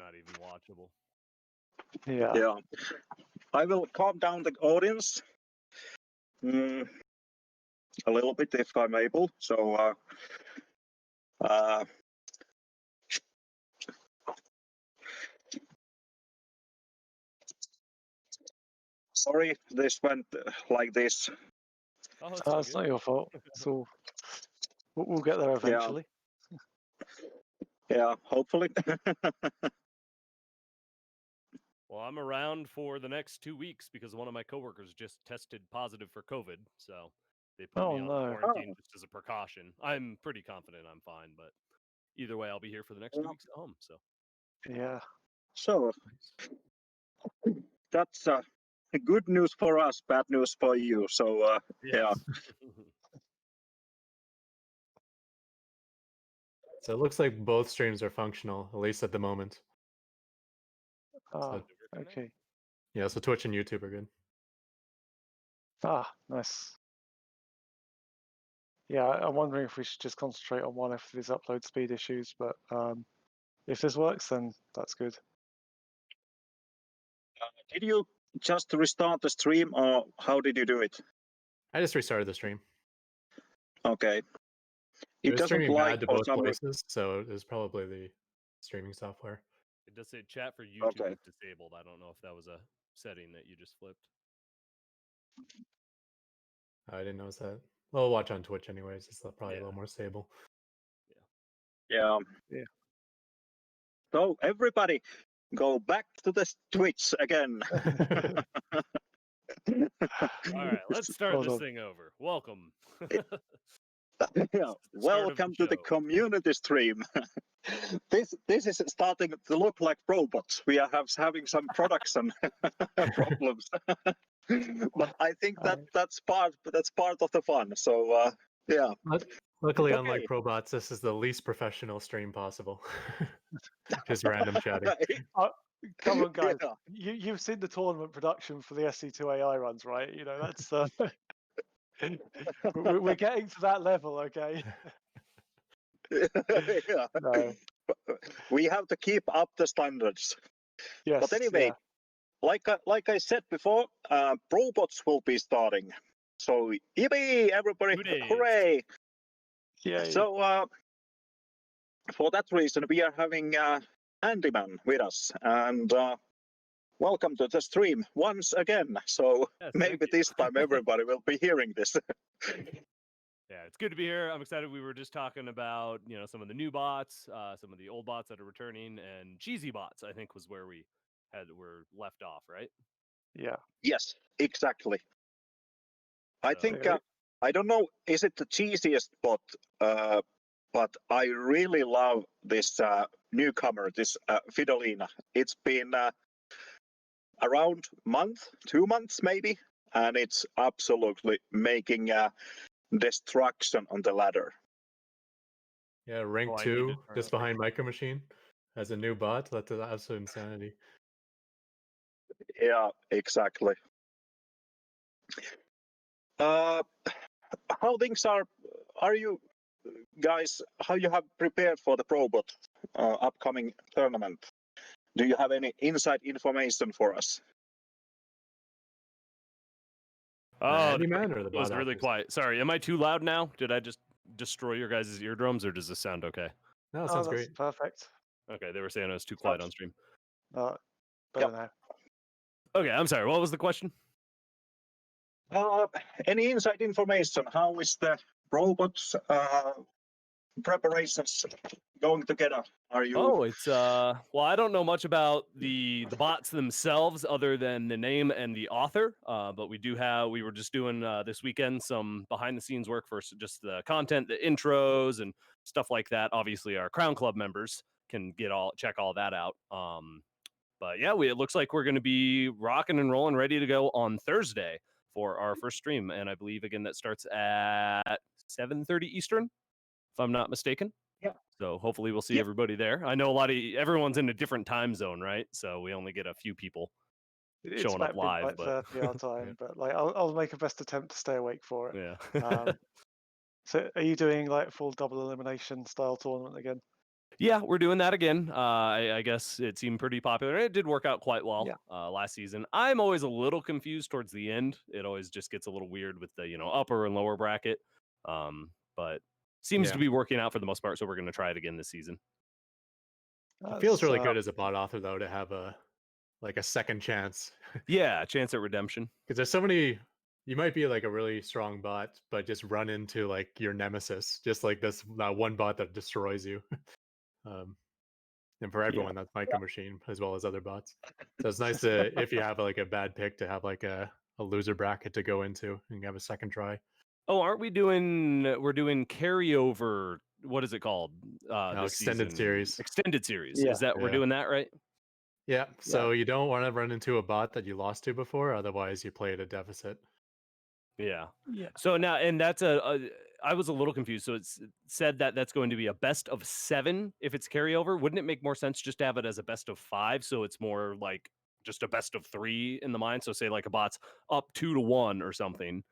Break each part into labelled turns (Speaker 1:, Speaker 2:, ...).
Speaker 1: not even watchable.
Speaker 2: Yeah. I will calm down the audience a little bit if I'm able. So, sorry, this went like this.
Speaker 1: Oh,
Speaker 3: It's not your fault. So we'll get there eventually.
Speaker 2: Yeah, hopefully.
Speaker 1: Well, I'm around for the next 2 weeks because one of my coworkers just tested positive for COVID, so they put me on quarantine just as a precaution. I'm pretty confident I'm fine, but either way, I'll be here for the next 2 weeks at home. So
Speaker 3: Yeah.
Speaker 2: So that's good news for us, bad news for you. So yeah.
Speaker 4: So it looks like both streams are functional, at least at the moment.
Speaker 3: Oh, okay.
Speaker 4: Yeah, so Twitch and YouTube are good.
Speaker 3: Ah, nice. Yeah, I'm wondering if we should just concentrate on one if there's upload speed issues, but if this works, then that's good.
Speaker 2: Did you just restart the stream, or how did you do it?
Speaker 4: I just restarted the stream.
Speaker 2: Okay.
Speaker 4: It was
Speaker 2: doesn't
Speaker 4: streaming
Speaker 2: like
Speaker 4: bad to
Speaker 2: for
Speaker 4: both
Speaker 2: some
Speaker 4: places, so it was probably the streaming software.
Speaker 1: It does say chat for YouTube is disabled. I don't know if that was a setting that you just flipped.
Speaker 4: I didn't notice that. Well, watch on Twitch anyways. It's probably a little more stable.
Speaker 2: Yeah. So everybody, go back to the Twitch again.
Speaker 1: All right, let's start this thing over. Welcome.
Speaker 2: Welcome to the community stream. This is starting to look like robots. We are having some production problems, but I think that's part of the fun. So yeah.
Speaker 4: Luckily, unlike robots, this is the least professional stream possible. Just random chatting.
Speaker 3: Come on, guys. You've seen the tournament production for the SC2 AI runs, right? You know, that's we're getting to that level, okay?
Speaker 2: Yeah.
Speaker 3: No.
Speaker 2: We have to keep up the standards.
Speaker 3: Yes.
Speaker 2: But anyway, like I said before, robots will be starting. So yippee, everybody! Hooray!
Speaker 3: Yeah.
Speaker 2: So for that reason, we are having Handyman with us, and welcome to the stream once again. So maybe this time everybody will be hearing this.
Speaker 1: Yeah, it's good to be here. I'm excited. We were just talking about, some of the new bots, some of the old bots that are returning, and cheesy bots, I think, was where we're left off, right?
Speaker 3: Yeah.
Speaker 2: Yes, exactly. I think I don't know, is it the cheesiest bot? But I really love this newcomer, this Fidolina. It's been around month, 2 months maybe, and it's absolutely making destruction on the ladder.
Speaker 4: Yeah, rank 2, just behind Micro Machine, as a new bot. That's absolute insanity.
Speaker 2: Yeah, exactly. How things are you guys, how you have prepared for the Probot upcoming tournament? Do you have any inside information for us?
Speaker 1: Oh, it was really quiet. Sorry, am I too loud now? Did I just destroy your guys' eardrums, or does this sound okay?
Speaker 4: No, it sounds great.
Speaker 3: Perfect.
Speaker 1: Okay, they were saying I was too quiet on stream.
Speaker 3: Better now.
Speaker 1: Okay, I'm sorry. What was the question?
Speaker 2: Any inside information? How is the robots preparations going together? Are you?
Speaker 1: Oh, it's well, I don't know much about the bots themselves other than the name and the author. But we were just doing this weekend some behind the scenes work for just the content, the intros and stuff like that. Obviously, our Crown Club members can check all that out. But yeah, it looks like we're going to be rocking and rolling, ready to go on Thursday for our first stream, and I believe again that starts at 7:30 Eastern, if I'm not mistaken.
Speaker 2: Yeah.
Speaker 1: So hopefully we'll see everybody there. I know everyone's in a different time zone, right? So we only get a few people showing up live. But
Speaker 3: our time, but I'll make a best attempt to stay awake for it.
Speaker 1: Yeah.
Speaker 3: So are you doing like full double elimination style tournament again?
Speaker 1: Yeah, we're doing that again. I guess it seemed pretty popular. It did work out quite well last season. I'm always a little confused towards the end. It always just gets a little weird with the upper and lower bracket. But seems to be working out for the most part. So we're going to try it again this season.
Speaker 4: It feels really good as a bot author though to have a second chance.
Speaker 1: Yeah, chance at redemption.
Speaker 4: Because there's so many. You might be like a really strong bot, but just run into like your nemesis, just like this one bot that destroys you. And for everyone, that's Micro Machine as well as other bots. So it's nice to, if you have like a bad pick, to have like a loser bracket to go into and have a second try.
Speaker 1: Oh, aren't we doing? We're doing carryover. What is it called? This
Speaker 4: extended
Speaker 1: season?
Speaker 4: series.
Speaker 1: Extended series.
Speaker 3: Yeah.
Speaker 1: Is that we're doing that right?
Speaker 4: Yeah. So you don't want to run into a bot that you lost to before, otherwise you play at a deficit.
Speaker 1: Yeah.
Speaker 3: Yeah.
Speaker 1: So now, and that's I was a little confused. So it's said that that's going to be a best of 7 if it's carryover. Wouldn't it make more sense just to have it as a best of 5? So it's more like just a best of 3 in the mind. So say like a bot's up 2-1 or something,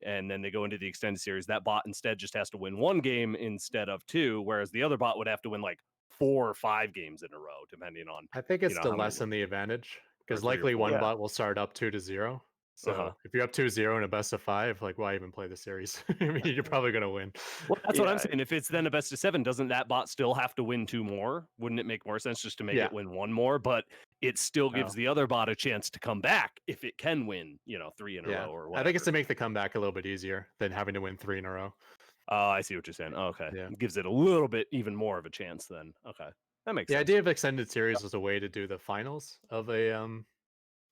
Speaker 1: and then they go into the extended series. That bot instead just has to win 1 game instead of 2, whereas the other bot would have to win like 4 or 5 games in a row, depending on.
Speaker 4: I think it's to lessen the advantage because
Speaker 1: 3 or
Speaker 4: likely
Speaker 1: 4.
Speaker 4: one bot will start up 2-0. So if you're up 2-0 in a best of 5, like why even play the series? I mean, you're probably gonna win.
Speaker 1: Well, that's what I'm saying. If it's then a best of 7, doesn't that bot still have to win 2 more? Wouldn't it make more sense just to make it win 1 more? But it still gives the other bot a chance to come back if it can win, 3 in a row or whatever.
Speaker 4: I think it's to make the comeback a little bit easier than having to win 3 in a row.
Speaker 1: Oh, I see what you're saying. Okay. Yeah. It gives it a little bit even more of a chance then. Okay. That makes sense.
Speaker 4: The idea of extended series was a way to do the finals of a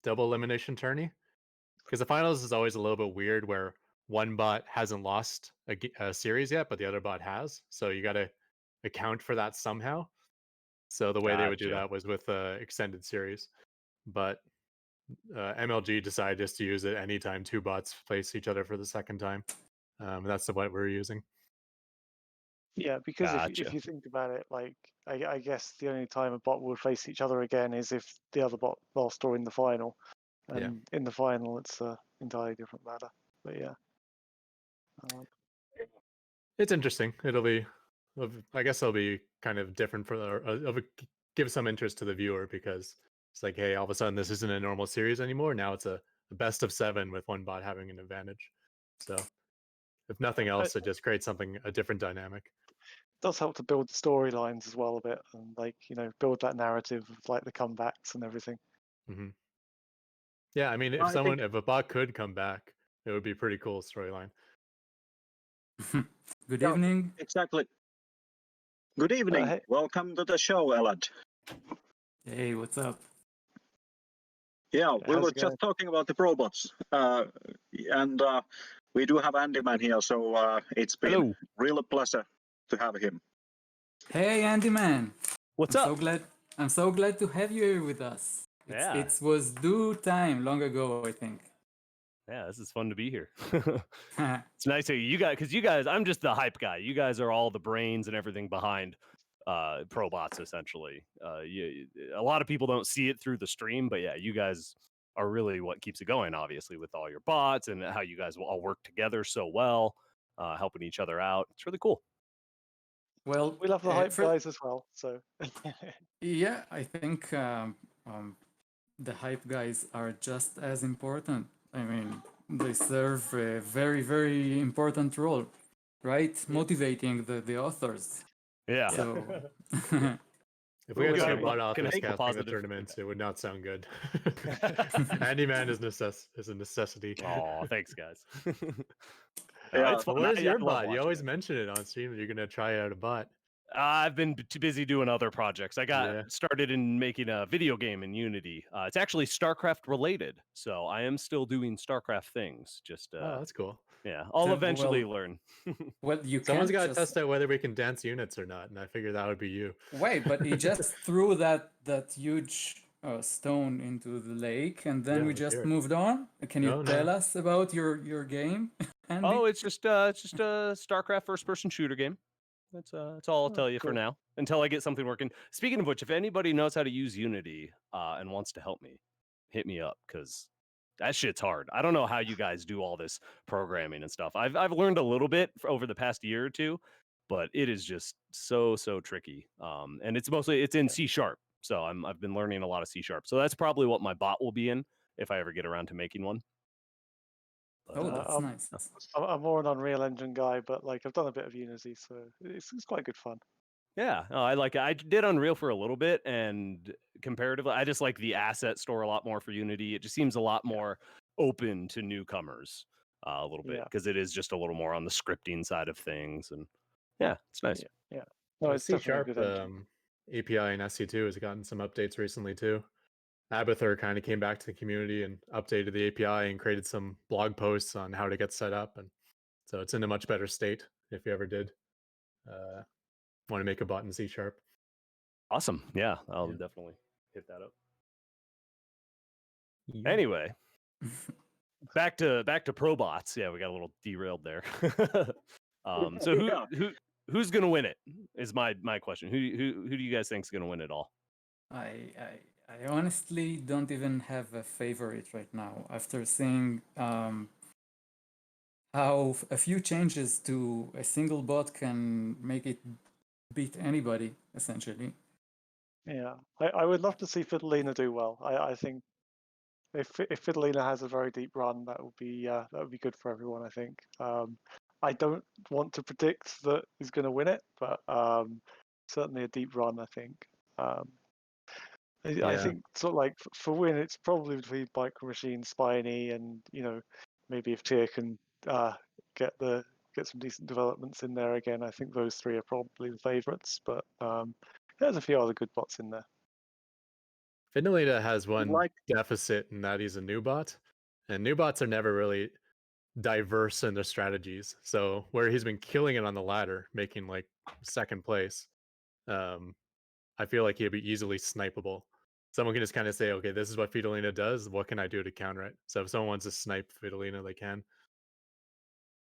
Speaker 4: double elimination tourney. Because the finals is always a little bit weird where one bot hasn't lost a series yet, but the other bot has. So you got to account for that somehow. So the way they would do that was with extended series. But MLG decided just to use it anytime 2 bots face each other for the second time. That's what we're using.
Speaker 3: Yeah, because if you think about it, like I guess the only time a bot would face each other again is if the other bot lost or in the final. And in the final, it's an entirely different matter. But yeah.
Speaker 4: It's interesting. I guess it'll be kind of different give some interest to the viewer because it's like, hey, all of a sudden this isn't a normal series anymore. Now it's a best of 7 with one bot having an advantage. So if nothing else, it just creates a different dynamic.
Speaker 3: It does help to build the storylines as well a bit and build that narrative of like the comebacks and everything.
Speaker 4: Mm-hmm. Yeah, I mean, if a bot could come back, it would be a pretty cool storyline.
Speaker 5: Good evening.
Speaker 2: Exactly. Good evening.
Speaker 3: Hey.
Speaker 2: Welcome to the show, Elad.
Speaker 5: Hey, what's up?
Speaker 2: Yeah, we were just talking about the robots, and we do have Andyman here, so it's been really a pleasure to have him.
Speaker 5: Hey, Andyman.
Speaker 1: What's up?
Speaker 5: I'm so glad to have you here with us. It was due time long ago, I think.
Speaker 1: Yeah, this is fun to be here. It's nice to you guys, because you guys, I'm just the hype guy. You guys are all the brains and everything behind ProBots, essentially. A lot of people don't see it through the stream, but yeah, you guys are really what keeps it going, obviously, with all your bots and how you guys will all work together so well, helping each other out. It's really cool.
Speaker 5: Well,
Speaker 3: we love the hype guys as well. So
Speaker 5: yeah, I think the hype guys are just as important. I mean, they serve a very, very important role, right? Motivating the authors.
Speaker 1: Yeah.
Speaker 5: So
Speaker 4: if we had 2 bot authors casting the tournaments, it would not sound good. Handyman is a necessity.
Speaker 1: Oh, thanks, guys.
Speaker 4: It's fun. Where's your bot? You always mention it on stream that you're going to try out a bot.
Speaker 1: I've been too busy doing other projects. I got started in making a video game in Unity. It's actually StarCraft related, so I am still doing StarCraft things. Just
Speaker 4: oh, that's cool.
Speaker 1: Yeah, I'll eventually learn.
Speaker 5: Well,
Speaker 4: someone's got to test out whether we can dance units or not, and I figured that would be you.
Speaker 5: Wait, but he just threw that huge stone into the lake, and then we just moved on. Can you tell us about your game, Andy?
Speaker 1: Oh, it's just a StarCraft first-person shooter game. That's all I'll tell you for now until I get something working. Speaking of which, if anybody knows how to use Unity and wants to help me, hit me up because that shit's hard. I don't know how you guys do all this programming and stuff. I've learned a little bit over the past year or two, but it is just so tricky. And it's in C#. So I've been learning a lot of C#. So that's probably what my bot will be in if I ever get around to making one. But,
Speaker 5: Oh, that's nice.
Speaker 3: I'm more an Unreal Engine guy, but like I've done a bit of Unity, so it's quite good fun.
Speaker 1: Yeah, I like it. I did Unreal for a little bit, and comparatively, I just like the asset store a lot more for Unity. It just seems a lot more open to newcomers a little bit because it is just a little more on the scripting side of things, and yeah, it's nice.
Speaker 3: Yeah. No, it's
Speaker 4: C#
Speaker 3: definitely a good engine.
Speaker 4: API and SC2 has gotten some updates recently too. Abathur kind of came back to the community and updated the API and created some blog posts on how to get set up, and so it's in a much better state if you ever did want to make a bot in C#.
Speaker 1: Awesome. Yeah, I'll definitely hit that up.
Speaker 4: Yeah.
Speaker 1: Anyway, back to probots. Yeah, we got a little derailed there. So who's gonna win it? Is my question. Who do you guys think is gonna win it all?
Speaker 5: I honestly don't even have a favorite right now after seeing how a few changes to a single bot can make it beat anybody, essentially.
Speaker 3: Yeah, I would love to see Fiddlina do well. I think if Fiddlina has a very deep run, that would be good for everyone. I think. I don't want to predict that he's going to win it, but certainly a deep run. I think. I think sort of like for win, it's probably between Micro Machine, Spiny, and maybe if Tyr can get some decent developments in there again, I think those three are probably the favourites. But there's a few other good bots in there.
Speaker 4: Fiddlina has one deficit in that he's a new bot, and new bots are never really diverse in their strategies. So where he's been killing it on the ladder, making like second place, I feel like he'd be easily snipeable. Someone can just kind of say, okay, this is what Fiddlina does. What can I do to counter it? So if someone wants to snipe Fiddlina, they can.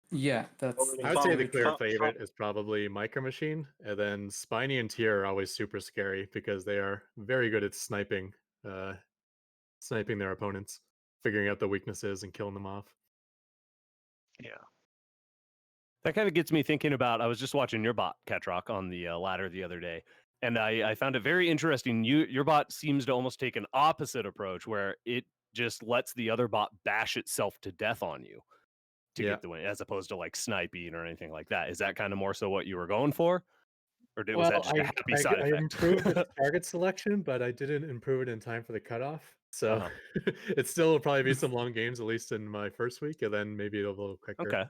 Speaker 5: Yeah, that's.
Speaker 4: I would say the clear favorite is probably Micro Machine, and then Spiny and Tyr are always super scary because they are very good at sniping their opponents, figuring out the weaknesses and killing them off.
Speaker 3: Yeah.
Speaker 1: That kind of gets me thinking about, I was just watching your bot, Ketroc, on the ladder the other day, and I found it very interesting. Your bot seems to almost take an opposite approach where it just lets the other bot bash itself to death on you to get the win, as opposed to like sniping or anything like that. Is that kind of more so what you were going for? Or was that just a happy side effect?
Speaker 4: I improved the target selection, but I didn't improve it in time for the cutoff. So it still will probably be some long games, at least in my first week, and then maybe a little quicker.
Speaker 1: Okay.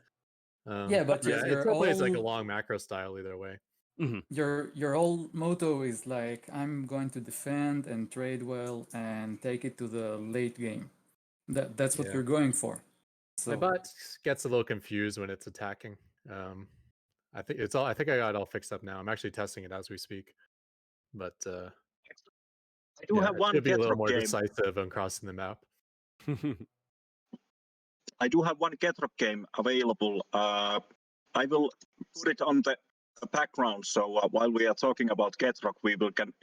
Speaker 5: Yeah, but
Speaker 4: it still plays like a long macro style either way.
Speaker 1: Mm-hmm.
Speaker 5: Your whole motto is like, I'm going to defend and trade well and take it to the late game. That's what you're going for. So
Speaker 4: my bot gets a little confused when it's attacking. I think I got it all fixed up now. I'm actually testing it as we speak. But
Speaker 2: I do have one
Speaker 4: Ketroc be a little more
Speaker 2: game.
Speaker 4: decisive on crossing the map.
Speaker 2: I do have one Ketroc game available. I will put it on the background, so while we are talking about Ketroc, we will can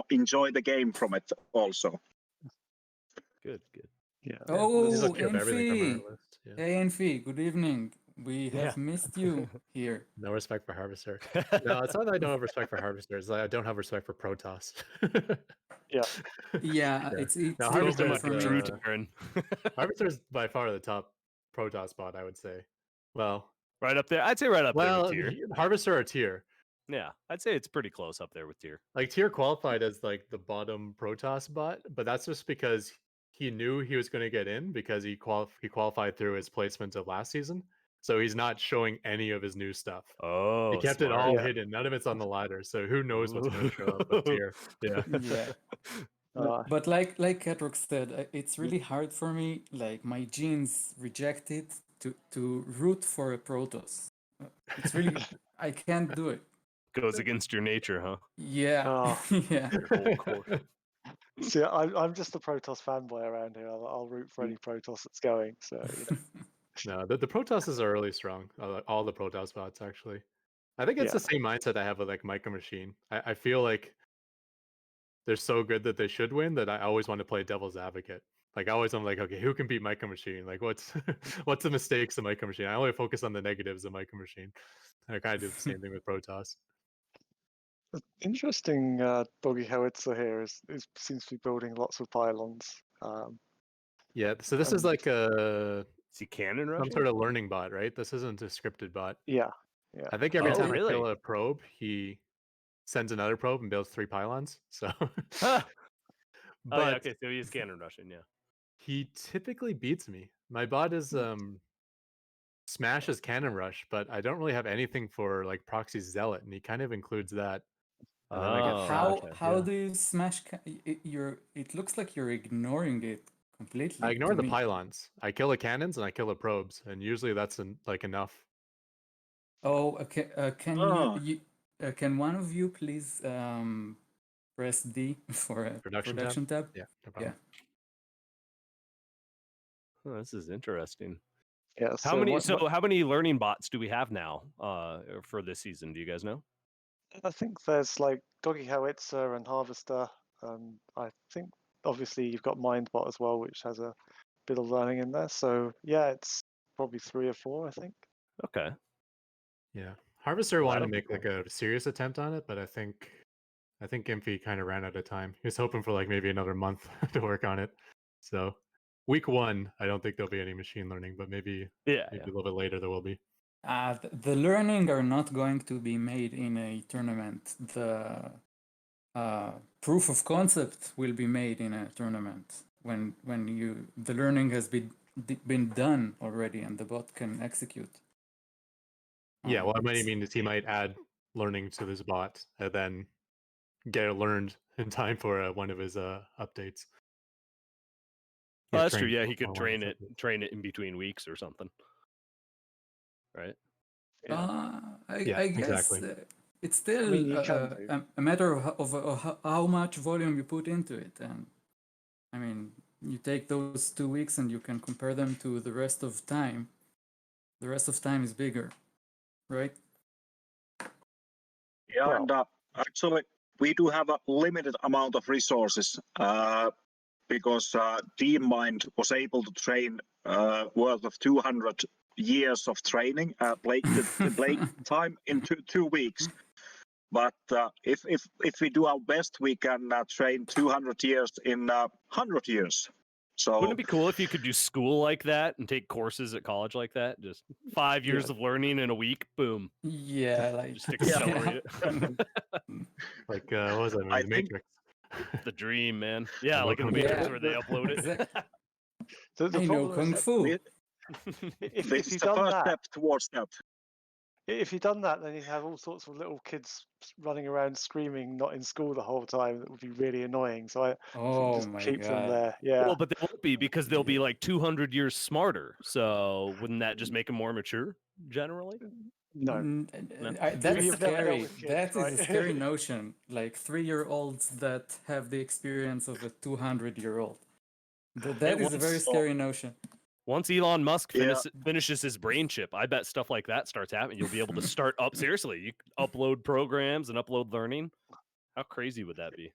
Speaker 2: enjoy the game from it also.
Speaker 1: Good.
Speaker 3: Yeah.
Speaker 5: Oh,
Speaker 4: Enfi.
Speaker 5: Hey, Enfi, good evening. We have missed you here.
Speaker 4: No respect for Harvester. No, it's not that I don't have respect for Harvesters. I don't have respect for Protoss.
Speaker 5: Yeah, it's
Speaker 4: now,
Speaker 1: Harvester
Speaker 5: for me.
Speaker 1: true Terran.
Speaker 4: Harvester is by far the top Protoss bot, I would say. Well,
Speaker 1: right up there. I'd say right up there with Tyr.
Speaker 4: Harvester or Tyr.
Speaker 1: Yeah, I'd say it's pretty close up there with Tyr.
Speaker 4: Like Tyr qualified as like the bottom Protoss bot, but that's just because he knew he was going to get in because he qualified through his placement of last season. So he's not showing any of his new stuff.
Speaker 1: Oh,
Speaker 4: he kept it all hidden. None of it's on the ladder. So who knows what's going to show up with Tyr?
Speaker 5: Yeah. But like Ketroc said, it's really hard for me. Like my genes rejected to root for a Protoss. It's really I can't do it.
Speaker 1: Goes against your nature, huh?
Speaker 5: Yeah. Yeah.
Speaker 3: See, I'm just a Protoss fanboy around here. I'll root for any Protoss that's going. So
Speaker 4: No, the Protosses are really strong. All the Protoss bots, actually. I think it's the same mindset I have with like Micro Machine. I feel like they're so good that they should win that I always want to play devil's advocate. Like always, I'm like, okay, who can beat Micro Machine? Like, what's what's the mistakes of Micro Machine? I only focus on the negatives of Micro Machine. I kind of do the same thing with Protoss.
Speaker 3: Interesting. Doggy Howitzer here seems to be building lots of pylons.
Speaker 4: Yeah, so this is like a
Speaker 1: Is he cannon
Speaker 4: some
Speaker 1: rushing?
Speaker 4: sort of learning bot, right? This isn't a scripted bot.
Speaker 3: Yeah.
Speaker 4: I think every
Speaker 1: Oh,
Speaker 4: time I
Speaker 1: really?
Speaker 4: kill a probe, he sends another probe and builds 3 pylons. So,
Speaker 1: Ah! Oh yeah,
Speaker 4: but
Speaker 1: okay, so he's cannon rushing, yeah.
Speaker 4: he typically beats me. My bot is Smash is Cannon Rush, but I don't really have anything for like Proxy Zealot, and he kind of includes that. And then I get
Speaker 1: Oh,
Speaker 5: How
Speaker 1: okay.
Speaker 5: how
Speaker 4: yeah.
Speaker 5: do you smash? It looks like you're ignoring it completely.
Speaker 4: I ignore
Speaker 5: to
Speaker 4: the
Speaker 5: me.
Speaker 4: pylons. I kill the cannons and I kill the probes, and usually that's like enough.
Speaker 5: Oh, okay. Can
Speaker 2: Ah.
Speaker 5: can one of you please press D for a
Speaker 4: Production
Speaker 5: tab?
Speaker 4: Yeah, no
Speaker 5: Yeah.
Speaker 4: problem.
Speaker 1: Oh, this is interesting.
Speaker 3: Yeah.
Speaker 1: How many learning bots do we have now for this season? Do you guys know?
Speaker 3: I think there's like Doggy Howitzer and Harvester. I think obviously you've got Mindbot as well, which has a bit of learning in there. So yeah, it's probably 3 or 4, I think.
Speaker 1: Okay.
Speaker 4: Yeah, Harvester
Speaker 1: Well,
Speaker 4: wanted to
Speaker 1: that'll be
Speaker 4: make like a serious attempt on it, but I think Impy kind of ran out of time. He was hoping for like maybe another month to work on it. So week 1, I don't think there'll be any machine learning, but maybe
Speaker 1: yeah.
Speaker 4: a little bit later there will be.
Speaker 5: The learning are not going to be made in a tournament. The proof of concept will be made in a tournament when the learning has been done already and the bot can execute.
Speaker 4: Yeah, well, what I mean is he might add learning to this bot and then get it learned in time for one of his updates.
Speaker 1: Oh, that's true.
Speaker 4: train
Speaker 1: Yeah, he
Speaker 4: for
Speaker 1: could
Speaker 4: one of his updates.
Speaker 1: train it in between weeks or something. Right?
Speaker 3: Yeah.
Speaker 5: I guess
Speaker 4: exactly.
Speaker 5: it's still
Speaker 3: you can do.
Speaker 5: a matter of how much volume you put into it. And I mean, you take those 2 weeks and you can compare them to the rest of time. The rest of time is bigger, right?
Speaker 2: Yeah,
Speaker 3: Well-
Speaker 2: and actually, we do have a limited amount of resources because DeepMind was able to train worth of 200 years of training late time in 2 weeks. But if we do our best, we can train 200 years in 100 years. So
Speaker 1: Wouldn't it be cool if you could do school like that and take courses at college like that? Just 5 years of learning in a week, boom.
Speaker 5: Yeah, like
Speaker 1: Just accelerate it.
Speaker 4: Like what was that movie?
Speaker 2: I
Speaker 4: The
Speaker 2: think-
Speaker 4: Matrix.
Speaker 1: The dream, man. Yeah, like in the
Speaker 4: Welcome to
Speaker 1: Matrix
Speaker 5: the-
Speaker 1: where they upload it.
Speaker 5: exactly.
Speaker 3: The
Speaker 5: I know
Speaker 3: problem
Speaker 5: Kung
Speaker 3: is
Speaker 5: Fu.
Speaker 3: if
Speaker 2: this is
Speaker 3: you've
Speaker 2: the
Speaker 3: done
Speaker 2: first
Speaker 3: that,
Speaker 2: step towards that.
Speaker 3: if you've done that, then you have all sorts of little kids running around screaming, not in school the whole time. That would be really annoying. So I
Speaker 5: Oh
Speaker 3: just
Speaker 5: my
Speaker 3: keep them
Speaker 5: god.
Speaker 3: there. Yeah.
Speaker 1: Well, but they won't be because they'll be like 200 years smarter. So wouldn't that just make them more mature generally?
Speaker 3: No.
Speaker 1: No.
Speaker 5: That's
Speaker 3: You've never dealt
Speaker 5: scary.
Speaker 3: with kids,
Speaker 5: That is
Speaker 3: right?
Speaker 5: a scary notion. Like 3-year-olds that have the experience of a 200-year-old. That is a very
Speaker 1: once-
Speaker 5: scary notion.
Speaker 1: Once Elon Musk
Speaker 2: Yeah.
Speaker 1: finishes his brain chip, I bet stuff like that starts happening. You'll be able to start up seriously. You can upload programs and upload learning. How crazy would that be?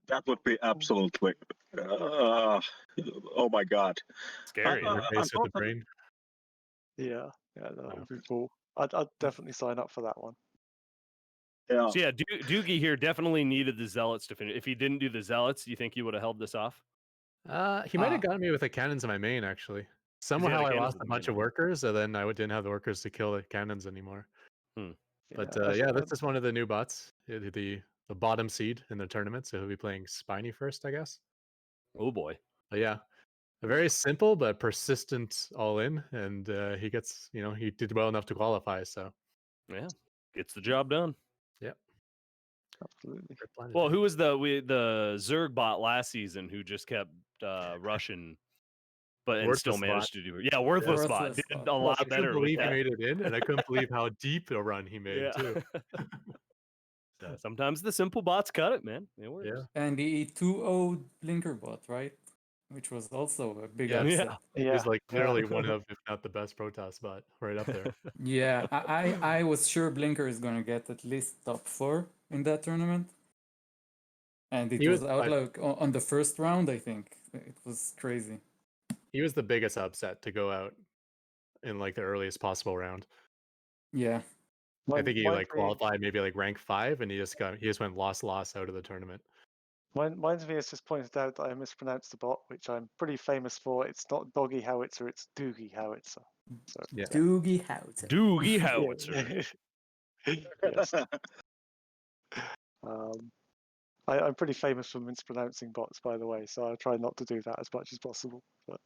Speaker 2: That would be absolutely. Oh my God.
Speaker 1: Scary.
Speaker 4: Interface with the brain.
Speaker 3: Yeah. Yeah, that would be cool. I'd definitely sign up for that one.
Speaker 2: Yeah.
Speaker 1: So yeah, Doogie here definitely needed the Zealots to finish. If he didn't do the Zealots, do you think he would have held this off?
Speaker 4: He might have gotten me with the cannons in my main actually. Somehow I
Speaker 1: cannons
Speaker 4: lost
Speaker 1: in
Speaker 4: a
Speaker 1: the
Speaker 4: bunch
Speaker 1: main,
Speaker 4: of workers, and then I didn't have the workers to kill the cannons anymore. But
Speaker 3: that's-
Speaker 4: this is one of the new bots, the bottom seed in the tournament. So he'll be playing Spiny first, I guess.
Speaker 1: Oh boy.
Speaker 4: But yeah, a very simple but persistent all in, and he gets he did well enough to qualify. So
Speaker 1: Yeah, gets the job done.
Speaker 4: Yep.
Speaker 3: Absolutely.
Speaker 1: Well, who was the Zerg bot last season who just kept rushing, and still
Speaker 4: Worthless
Speaker 1: managed
Speaker 4: bot.
Speaker 1: to do it? Yeah, worthless bot
Speaker 5: Worthless
Speaker 1: did
Speaker 5: bot.
Speaker 1: a
Speaker 4: I
Speaker 1: lot
Speaker 4: couldn't
Speaker 1: better with
Speaker 4: believe he
Speaker 1: that.
Speaker 4: made it in, and I couldn't believe how deep a run he made
Speaker 1: Yeah.
Speaker 4: too.
Speaker 1: So sometimes the simple bots cut it, man. It works.
Speaker 4: Yeah.
Speaker 5: And the 2-0 blinker bot, right? Which was also a big
Speaker 4: Yeah.
Speaker 5: upset.
Speaker 3: Yeah.
Speaker 4: He's like literally
Speaker 3: yeah.
Speaker 4: one of, if not the best Protoss bot, right up there.
Speaker 5: Yeah, I was sure Blinker is gonna get at least top 4 in that tournament. And it
Speaker 4: He
Speaker 5: was
Speaker 4: was
Speaker 5: out
Speaker 4: by-
Speaker 5: like on the first round, I think. It was crazy.
Speaker 4: He was the biggest upset to go out in like the earliest possible round.
Speaker 5: Yeah.
Speaker 4: I think he like qualified maybe like rank 5, and he just went loss out of the tournament.
Speaker 3: Mine's me has just pointed out that I mispronounced the bot, which I'm pretty famous for. It's not Doggy Howitzer, it's Doogie Howitzer. So,
Speaker 4: Yeah.
Speaker 5: Doogie Howitzer.
Speaker 1: Doogie Howitzer.
Speaker 3: Yes. I'm pretty famous for mispronouncing bots, by the way, so I try not to do that as much as possible. But...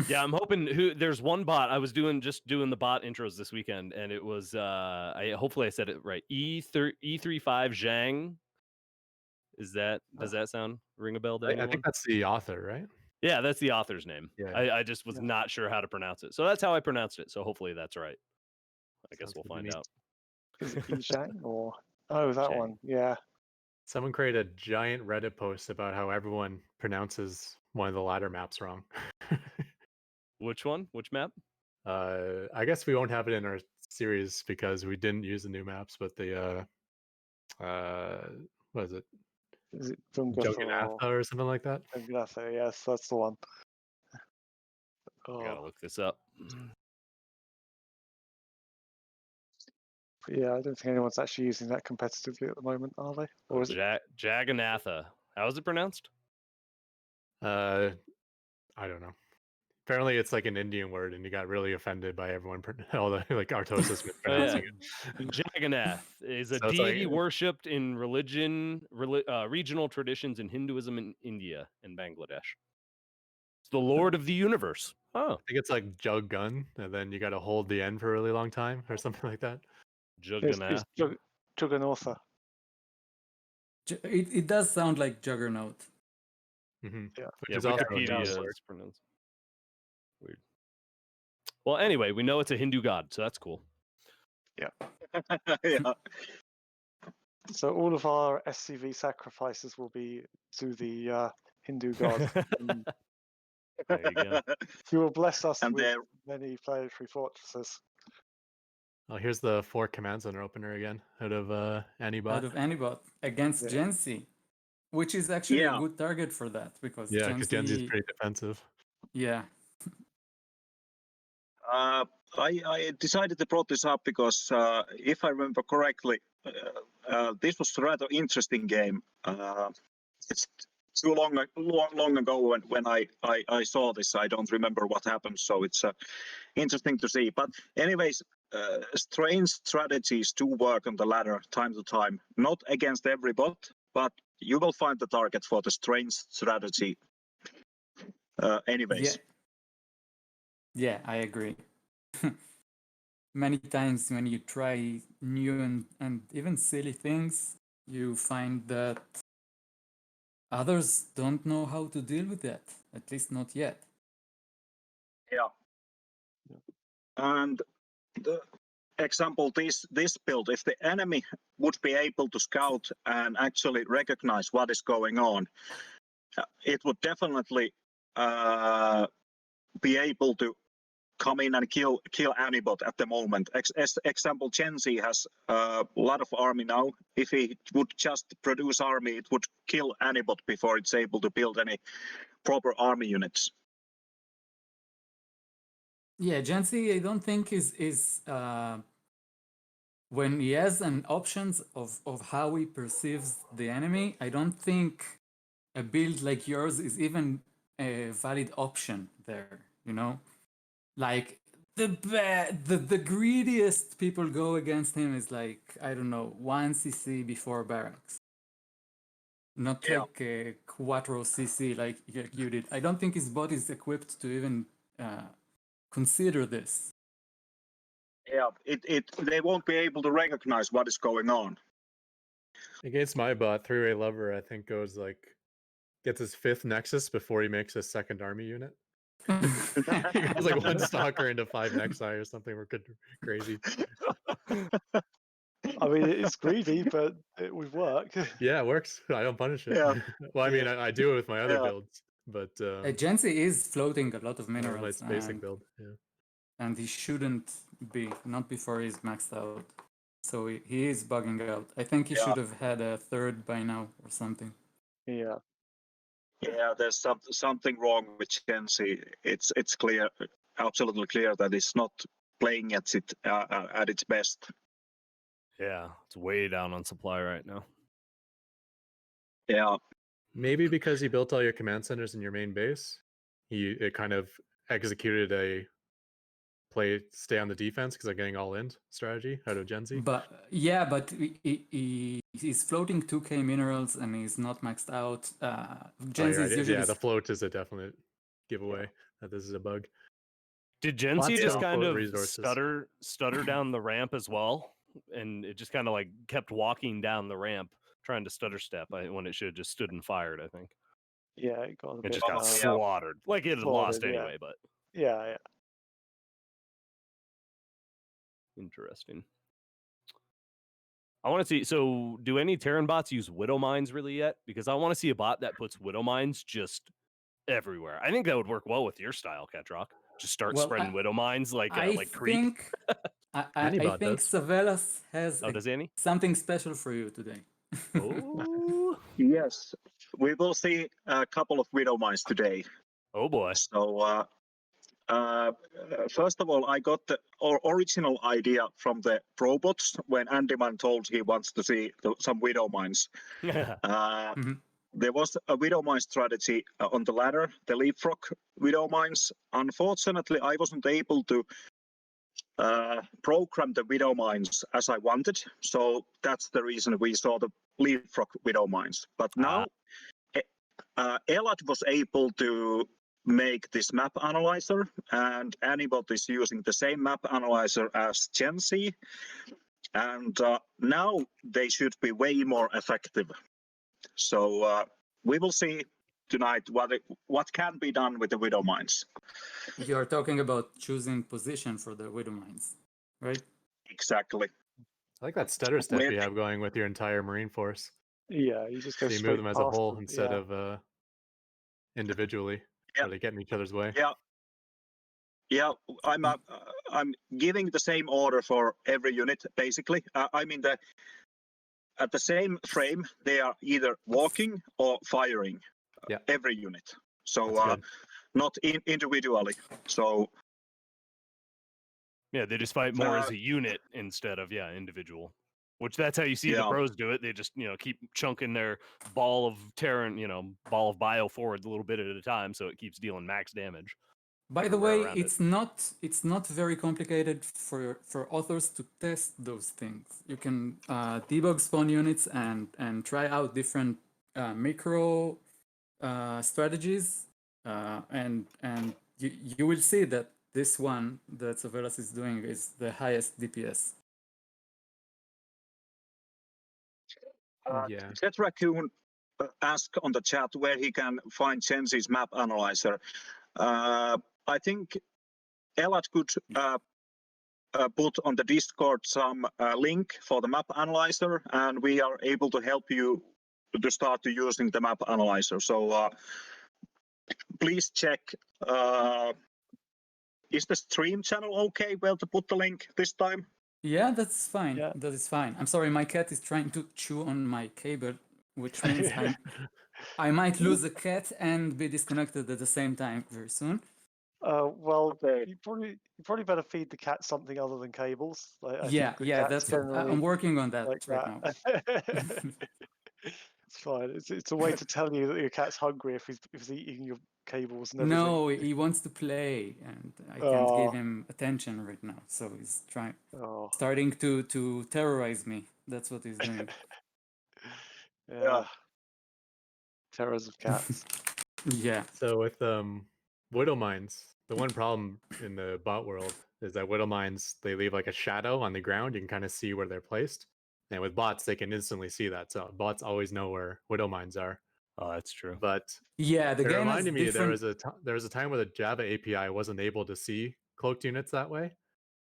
Speaker 1: Yeah, I'm hoping there's one bot. I was doing the bot intros this weekend, and it was hopefully I said it right. E35 Zhang. Does that ring a bell to anyone?
Speaker 4: I think that's the author, right?
Speaker 1: Yeah, that's the author's name.
Speaker 4: Yeah.
Speaker 1: I just was not sure how to pronounce it, so that's how I pronounced it. So hopefully that's right. I guess we'll find out.
Speaker 3: Is it Zhang or that
Speaker 1: Zhang.
Speaker 3: one? Yeah.
Speaker 4: Someone created a giant Reddit post about how everyone pronounces one of the ladder maps wrong.
Speaker 1: Which one? Which map?
Speaker 4: I guess we won't have it in our series because we didn't use the new maps, but the what is it?
Speaker 3: Is it Jungatha
Speaker 4: or something like that?
Speaker 3: Jungatha, yes, that's the one.
Speaker 1: I gotta look this up.
Speaker 3: Yeah, I don't think anyone's actually using that competitively at the moment, are they? Or is it
Speaker 1: Jagannatha? How is it pronounced?
Speaker 4: I don't know. Apparently, it's like an Indian word, and you got really offended by everyone, all the like Artosis mispronouncing it.
Speaker 1: Jagannath is a deity worshipped in regional traditions in Hinduism in India and Bangladesh. It's the Lord of the universe. Oh,
Speaker 4: I think it's like Juggun, and then you got to hold the N for a really long time, or something like that.
Speaker 1: Juggernaut.
Speaker 3: Juggernautha.
Speaker 5: It does sound like Juggernaut.
Speaker 4: Mm-hmm.
Speaker 3: Yeah.
Speaker 1: Yeah, Wikipedia is pronounced weird. Well, anyway, we know it's a Hindu god, so that's cool.
Speaker 3: Yeah.
Speaker 2: Yeah.
Speaker 3: So all of our SCV sacrifices will be to the Hindu god.
Speaker 1: There you go.
Speaker 3: He will bless us
Speaker 2: And
Speaker 3: with many planetary fortresses.
Speaker 4: Oh, here's the 4 command center opener again out of Anibot.
Speaker 5: Out of Anibot against Genzi, which is actually a good target for that because
Speaker 4: Genzi is pretty defensive.
Speaker 5: Yeah.
Speaker 2: I decided to bring this up because if I remember correctly, this was a rather interesting game. It's too long ago when I saw this. I don't remember what happened, so it's interesting to see. But anyways, strange strategies do work on the ladder time to time. Not against every bot, but you will find the target for the strange strategy. Anyways.
Speaker 5: Yeah, I agree. Many times when you try new and even silly things, you find that others don't know how to deal with that, at least not yet.
Speaker 2: Yeah. And the example, this build, if the enemy would be able to scout and actually recognize what is going on, it would definitely be able to come in and kill Anibot at the moment. Example, Genzi has a lot of army now. If he would just produce army, it would kill Anibot before it's able to build any proper army units.
Speaker 5: Yeah, Genzi, I don't think is when he has an options of how he perceives the enemy, I don't think a build like yours is even a valid option there, you know? Like the greediest people go against him is like, I don't know, 1 CC before barracks. Not like a Quattro CC like you did. I don't think his bot is equipped to even consider this.
Speaker 2: Yeah, they won't be able to recognize what is going on.
Speaker 4: Against my bot, 3-way lover, I think gets his 5th Nexus before he makes his 2nd army unit. He goes like 1 stalker into 5 Nexi or something. We're good, crazy.
Speaker 3: I mean, it's greedy, but it would work.
Speaker 4: Yeah, it works. I don't punish it.
Speaker 2: Yeah.
Speaker 4: Well, I mean, I do it with my other builds, but
Speaker 5: Genzi is floating a lot of minerals.
Speaker 4: My basic build, yeah.
Speaker 5: And he shouldn't be, not before he's maxed out. So he is bugging out. I think he should have had a 3rd by now or something.
Speaker 3: Yeah.
Speaker 2: Yeah, there's something wrong with Chelsea. It's clear, absolutely clear that it's not playing at its best.
Speaker 1: Yeah, it's way down on supply right now.
Speaker 2: Yeah,
Speaker 4: Maybe because he built all your command centers in your main base, it kind of executed a stay on the defense because they're getting all in strategy out of Gen Z.
Speaker 5: But he's floating 2k minerals and he's not maxed out. Gen Z is usually
Speaker 4: the float is a definite giveaway that this is a bug.
Speaker 1: Did Gen Z just kind of
Speaker 4: resources.
Speaker 1: stutter down the ramp as well? And it just kind of like kept walking down the ramp trying to stutter step when it should have just stood and fired, I think.
Speaker 3: Yeah, it got a
Speaker 1: It
Speaker 3: bit
Speaker 1: just got slaughtered. Like it had lost anyway, but
Speaker 3: yeah.
Speaker 1: interesting. I want to see. So, do any Terran bots use Widow Mines really yet? Because I want to see a bot that puts Widow Mines just everywhere. I think that would work well with your style, Ketroc. Just start spreading Widow Mines like creep.
Speaker 5: I think Savelas has
Speaker 1: does Annie?
Speaker 5: something special for you today.
Speaker 1: Oh,
Speaker 2: yes, we will see a couple of Widow Mines today.
Speaker 1: Oh boy!
Speaker 2: So first of all, I got the original idea from the robots when Andyman told he wants to see some Widow Mines. There was a Widow Mine strategy on the ladder, the leapfrog Widow Mines. Unfortunately, I wasn't able to program the Widow Mines as I wanted, so that's the reason we saw the leapfrog Widow Mines. But now, Elad was able to make this map analyzer, and Anibot is using the same map analyzer as Gen Z, and now they should be way more effective. So we will see tonight what can be done with the Widow Mines.
Speaker 5: You're talking about choosing position for the Widow Mines, right?
Speaker 2: Exactly.
Speaker 4: I like that stutter step you have going with your entire Marine force.
Speaker 3: Yeah, you just go
Speaker 4: so you move them as a whole instead of individually.
Speaker 2: Yeah.
Speaker 4: Where they get in each other's way.
Speaker 2: Yeah, I'm giving the same order for every unit basically. I mean that at the same frame they are either walking or firing. Every unit. So not individually. So
Speaker 1: yeah, they just fight more as a unit instead of individual. Which that's how you see the pros do it. They just keep chunking their ball of Terran, ball of bio forward a little bit at a time, so it keeps dealing max damage.
Speaker 5: By the way, it's not very complicated for authors to test those things. You can debug spawn units and try out different micro strategies, and you will see that this one that Savelas is doing is the highest DPS.
Speaker 2: Ketroc asked on the chat where he can find Gen Z's map analyzer. I think Elad could put on the Discord some link for the map analyzer, and we are able to help you to start using the map analyzer. So please check. Is the stream channel okay? Well, to put the link this time?
Speaker 5: Yeah, that's fine. Yeah. That is fine. I'm sorry, my cat is trying to chew on my cable, which means I might lose a cat and be disconnected at the same time very soon.
Speaker 3: Well, you probably better feed the cat something other than cables.
Speaker 5: I'm working on that now.
Speaker 3: It's fine. It's a way to tell you that your cat's hungry if he's eating your cables and everything.
Speaker 5: No, he wants to play, and I can't give him attention right now. So he's starting to terrorize me. That's what he's doing.
Speaker 3: Yeah. Terrors of cats.
Speaker 5: Yeah.
Speaker 4: So with Widow Mines, the one problem in the bot world is that Widow Mines, they leave like a shadow on the ground. You can kind of see where they're placed. And with bots, they can instantly see that. So bots always know where Widow Mines are.
Speaker 1: Oh, that's true.
Speaker 4: But
Speaker 5: yeah, the
Speaker 4: it
Speaker 5: game
Speaker 4: reminded me there was a time where the Java API wasn't able to see cloaked units that way.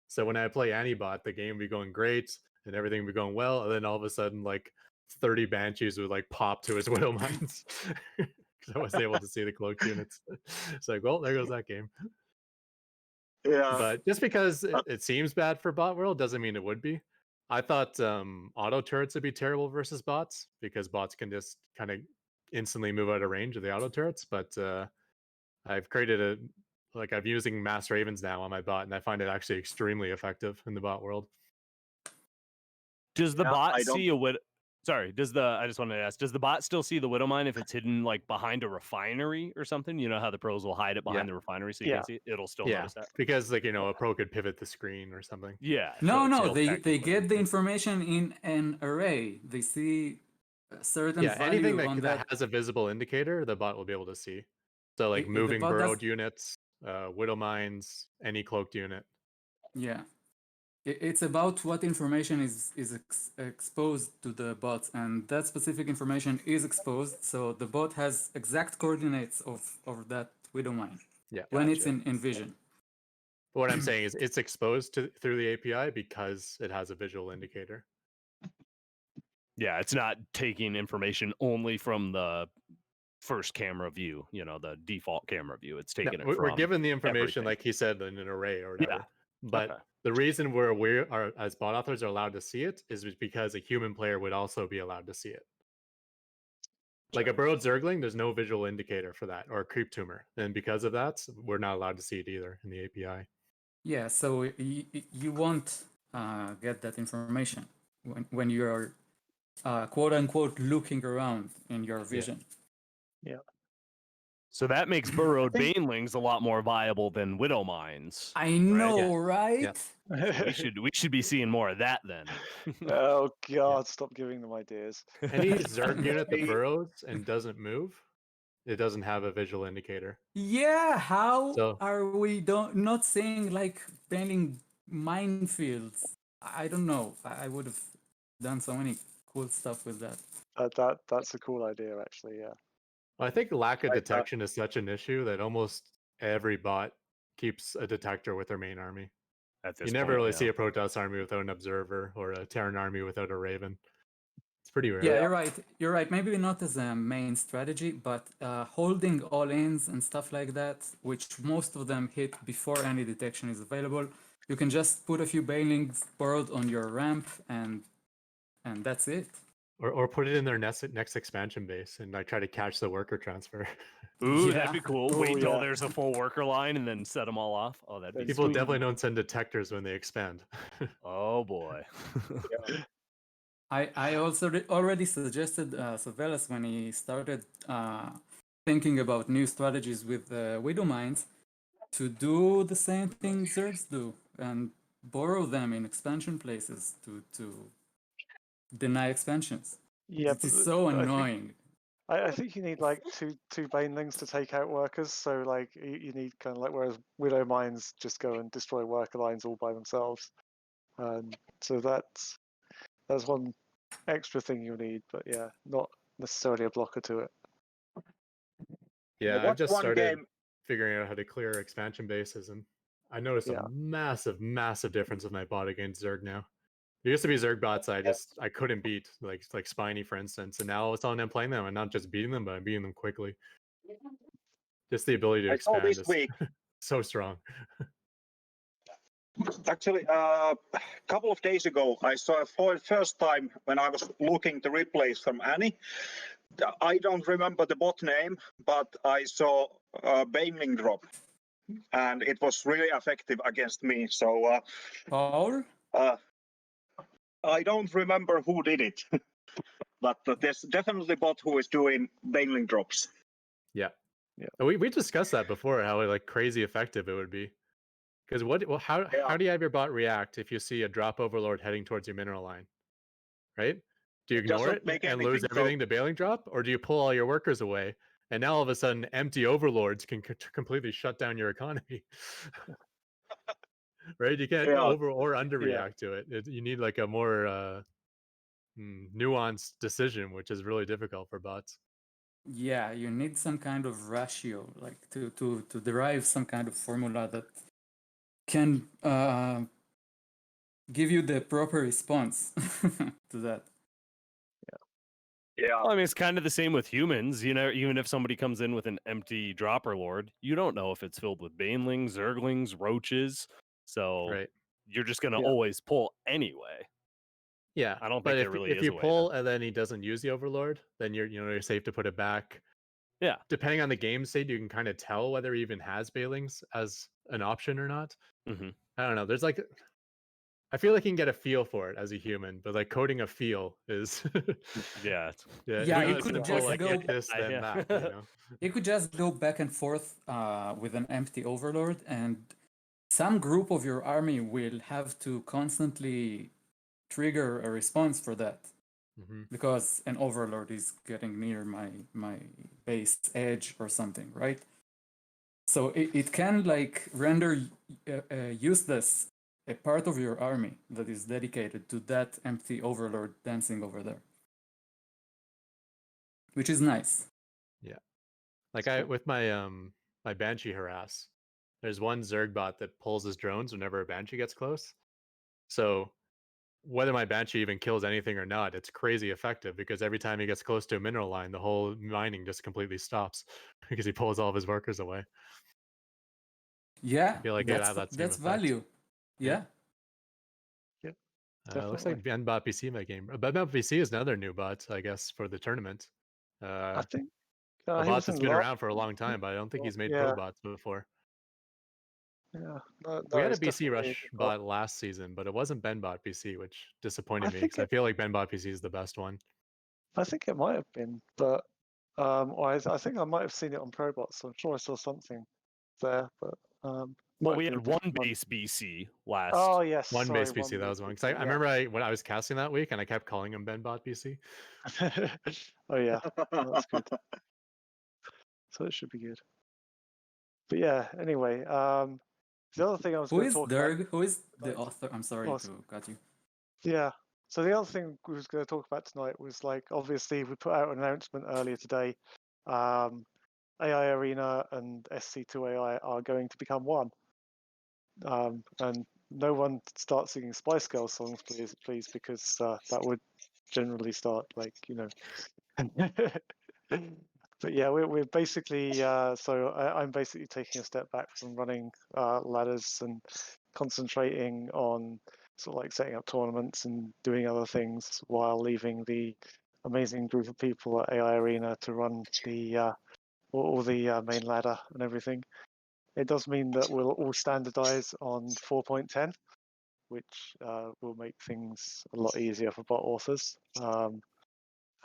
Speaker 4: So when I play Antibot, the game would be going great and everything would be going well, and then all of a sudden, like 30 Banshees would like pop to his Widow Mines because I wasn't able to see the cloaked units. It's like, well, there goes that game.
Speaker 2: Yeah.
Speaker 4: But just because it seems bad for bot world doesn't mean it would be. I thought auto turrets would be terrible versus bots because bots can just kind of instantly move out of range of the auto turrets, but I've created I'm using mass ravens now on my bot, and I find it actually extremely effective in the bot world.
Speaker 1: Does the bot
Speaker 2: I don't.
Speaker 1: see a widow? Sorry, I just wanted to ask, does the bot still see the Widowmine if it's hidden like behind a refinery or something? You know how the pros will hide it behind the refinery so you can't see it? It'll still notice that.
Speaker 4: Because a pro could pivot the screen or something.
Speaker 1: Yeah.
Speaker 5: No, they get the information in an array. They see a certain value
Speaker 4: anything
Speaker 5: on
Speaker 4: that has a visible indicator, the bot will be able to see. So like moving burrowed units, widow mines, any cloaked unit.
Speaker 5: Yeah. It's about what information is exposed to the bot, and that specific information is exposed, so the bot has exact coordinates of that widow mine when it's in vision.
Speaker 4: But what I'm saying is it's exposed through the API because it has a visual indicator.
Speaker 1: Yeah, it's not taking information only from the first camera view, the default camera view. It's taking it from
Speaker 4: we're given the information,
Speaker 1: everything.
Speaker 4: like he said, in an array or whatever.
Speaker 1: Yeah.
Speaker 4: But the reason we are as bot authors are allowed to see it is because a human player would also be allowed to see it. Like a burrowed zergling, there's no visual indicator for that, or a creep tumor. And because of that, we're not allowed to see it either in the API.
Speaker 5: Yeah, so you won't get that information when you're quote unquote looking around in your vision.
Speaker 3: Yeah.
Speaker 1: So that makes burrowed banelings a lot more viable than widow mines.
Speaker 5: I know, right?
Speaker 1: So we should be seeing more of that then.
Speaker 3: Oh God! Stop giving them ideas.
Speaker 4: Any Zerg unit that burrows and doesn't move, it doesn't have a visual indicator.
Speaker 5: Yeah, how are we not seeing like baneling minefields? I don't know. I would have done so many cool stuff with that.
Speaker 3: That's a cool idea, actually. Yeah.
Speaker 4: Well, I think lack of detection is such an issue that almost every bot keeps a detector with their main army. You never really see a Protoss army without an observer or a Terran army without a Raven. It's pretty rare.
Speaker 5: Yeah, you're right. You're right. Maybe not as a main strategy, but holding all-ins and stuff like that, which most of them hit before any detection is available. You can just put a few banelings burrowed on your ramp, and that's it.
Speaker 4: Or put it in their next expansion base and try to catch the worker transfer.
Speaker 1: Ooh, that'd be cool. Wait until there's a full worker line and then set them all off. Oh, that'd be
Speaker 4: People definitely don't send detectors when they expand.
Speaker 1: Oh boy.
Speaker 5: I also already suggested Savelas when he started thinking about new strategies with Widow Mines to do the same thing Zergs do and borrow them in expansion places to deny expansions.
Speaker 3: Yeah,
Speaker 5: it's so annoying.
Speaker 3: I think you need like two banelings to take out workers. So like you need kind of like, whereas widow mines just go and destroy worker lines all by themselves. So that's one extra thing you'll need, but yeah, not necessarily a blocker to it.
Speaker 4: Yeah, I've just started figuring out how to clear expansion bases, and I noticed a massive difference with my bot against Zerg now. There used to be Zerg bots I couldn't beat, like Spiny, for instance, and now all of a sudden I'm playing them and not just beating them, but I'm beating them quickly. Just the ability to expand is so strong.
Speaker 2: Actually, a couple of days ago, I saw for the first time when I was looking the replays from Annie. I don't remember the bot name, but I saw a baneling drop, and it was really effective against me. So,
Speaker 5: Paul?
Speaker 2: I don't remember who did it, but there's definitely a bot who is doing baneling drops.
Speaker 4: Yeah. We discussed that before, how crazy effective it would be. Because how do you have your bot react if you see a drop overlord heading towards your mineral line, right? Do you ignore it and lose everything to bailing drop, or do you pull all your workers away and now all of a sudden empty overlords can completely shut down your economy? Right? You can't over or underreact to it. You need a more nuanced decision, which is really difficult for bots.
Speaker 5: Yeah, you need some kind of ratio, to derive some kind of formula that can give you the proper response to that.
Speaker 2: Yeah.
Speaker 1: Well, I mean, it's kind of the same with humans. Even if somebody comes in with an empty dropper lord, you don't know if it's filled with banelings, zerglings, roaches. So you're just going to always pull anyway.
Speaker 4: Yeah,
Speaker 1: I don't
Speaker 4: but
Speaker 1: think there really
Speaker 4: if
Speaker 1: is
Speaker 4: you
Speaker 1: a way.
Speaker 4: pull and then he doesn't use the overlord, then you're safe to put it back.
Speaker 1: Yeah.
Speaker 4: Depending on the game state, you can kind of tell whether he even has Bailings as an option or not.
Speaker 1: Mm-hmm.
Speaker 4: I don't know. There's like, I feel like you can get a feel for it as a human, but like coding a feel is
Speaker 1: Yeah.
Speaker 5: Yeah,
Speaker 4: who
Speaker 5: you
Speaker 4: knows
Speaker 5: could
Speaker 4: to pull
Speaker 5: just
Speaker 4: like
Speaker 5: go.
Speaker 4: if this then
Speaker 1: Yeah.
Speaker 4: that, you know.
Speaker 5: You could just go back and forth with an empty overlord, and some group of your army will have to constantly trigger a response for that, because an overlord is getting near my base edge or something, right? So it can like render useless a part of your army that is dedicated to that empty overlord dancing over there, which is nice.
Speaker 4: Yeah, like with my Banshee harass, there's one Zerg bot that pulls his drones whenever a Banshee gets close. So whether my Banshee even kills anything or not, it's crazy effective because every time he gets close to a mineral line, the whole mining just completely stops because he pulls all of his workers away.
Speaker 5: Yeah,
Speaker 4: I feel like it would have that same
Speaker 5: that's
Speaker 4: effect.
Speaker 5: value. Yeah.
Speaker 4: Looks like Benbot PC my game. Benbot PC is another new bot, I guess, for the tournament.
Speaker 3: I think
Speaker 4: a
Speaker 3: he
Speaker 4: bot
Speaker 3: was in
Speaker 4: that's
Speaker 3: the
Speaker 4: been
Speaker 3: last
Speaker 4: around for a long time, but I don't think he's made
Speaker 3: yeah.
Speaker 4: pro bots before.
Speaker 3: Yeah, no,
Speaker 4: We had a
Speaker 3: it's
Speaker 4: BC
Speaker 3: definitely a
Speaker 4: Rush
Speaker 3: good bot.
Speaker 4: bot last season, but it wasn't Benbot PC, which disappointed me because I feel like Benbot PC is the best one.
Speaker 3: I think it might have been, but I think I might have seen it on ProBots. So I'm sure I saw something there, but
Speaker 1: Well,
Speaker 3: might
Speaker 1: we
Speaker 3: have
Speaker 1: had
Speaker 3: been
Speaker 1: one base BC last.
Speaker 3: Oh yes,
Speaker 4: One
Speaker 3: sorry,
Speaker 4: base BC, that
Speaker 3: base
Speaker 4: was one. Because
Speaker 3: BC,
Speaker 4: I remember when I was casting that week and I kept calling him Benbot BC.
Speaker 3: Oh yeah, that's good. So it should be good. But yeah, anyway, the other thing I was
Speaker 5: Who
Speaker 3: going to
Speaker 5: is
Speaker 3: talk
Speaker 5: Derg?
Speaker 3: about.
Speaker 5: Who is the author? I'm sorry
Speaker 3: Oh,
Speaker 5: to cut you.
Speaker 3: Yeah. So the other thing we was going to talk about tonight was like obviously we put out an announcement earlier today. AI Arena and SC2 AI are going to become one. And no one start singing Spice Girls songs, please, because that would generally start like But yeah, we're basically so I'm basically taking a step back from running ladders and concentrating on sort of like setting up tournaments and doing other things while leaving the amazing group of people at AI Arena to run the all the main ladder and everything. It does mean that we'll all standardize on 4.10, which will make things a lot easier for bot authors.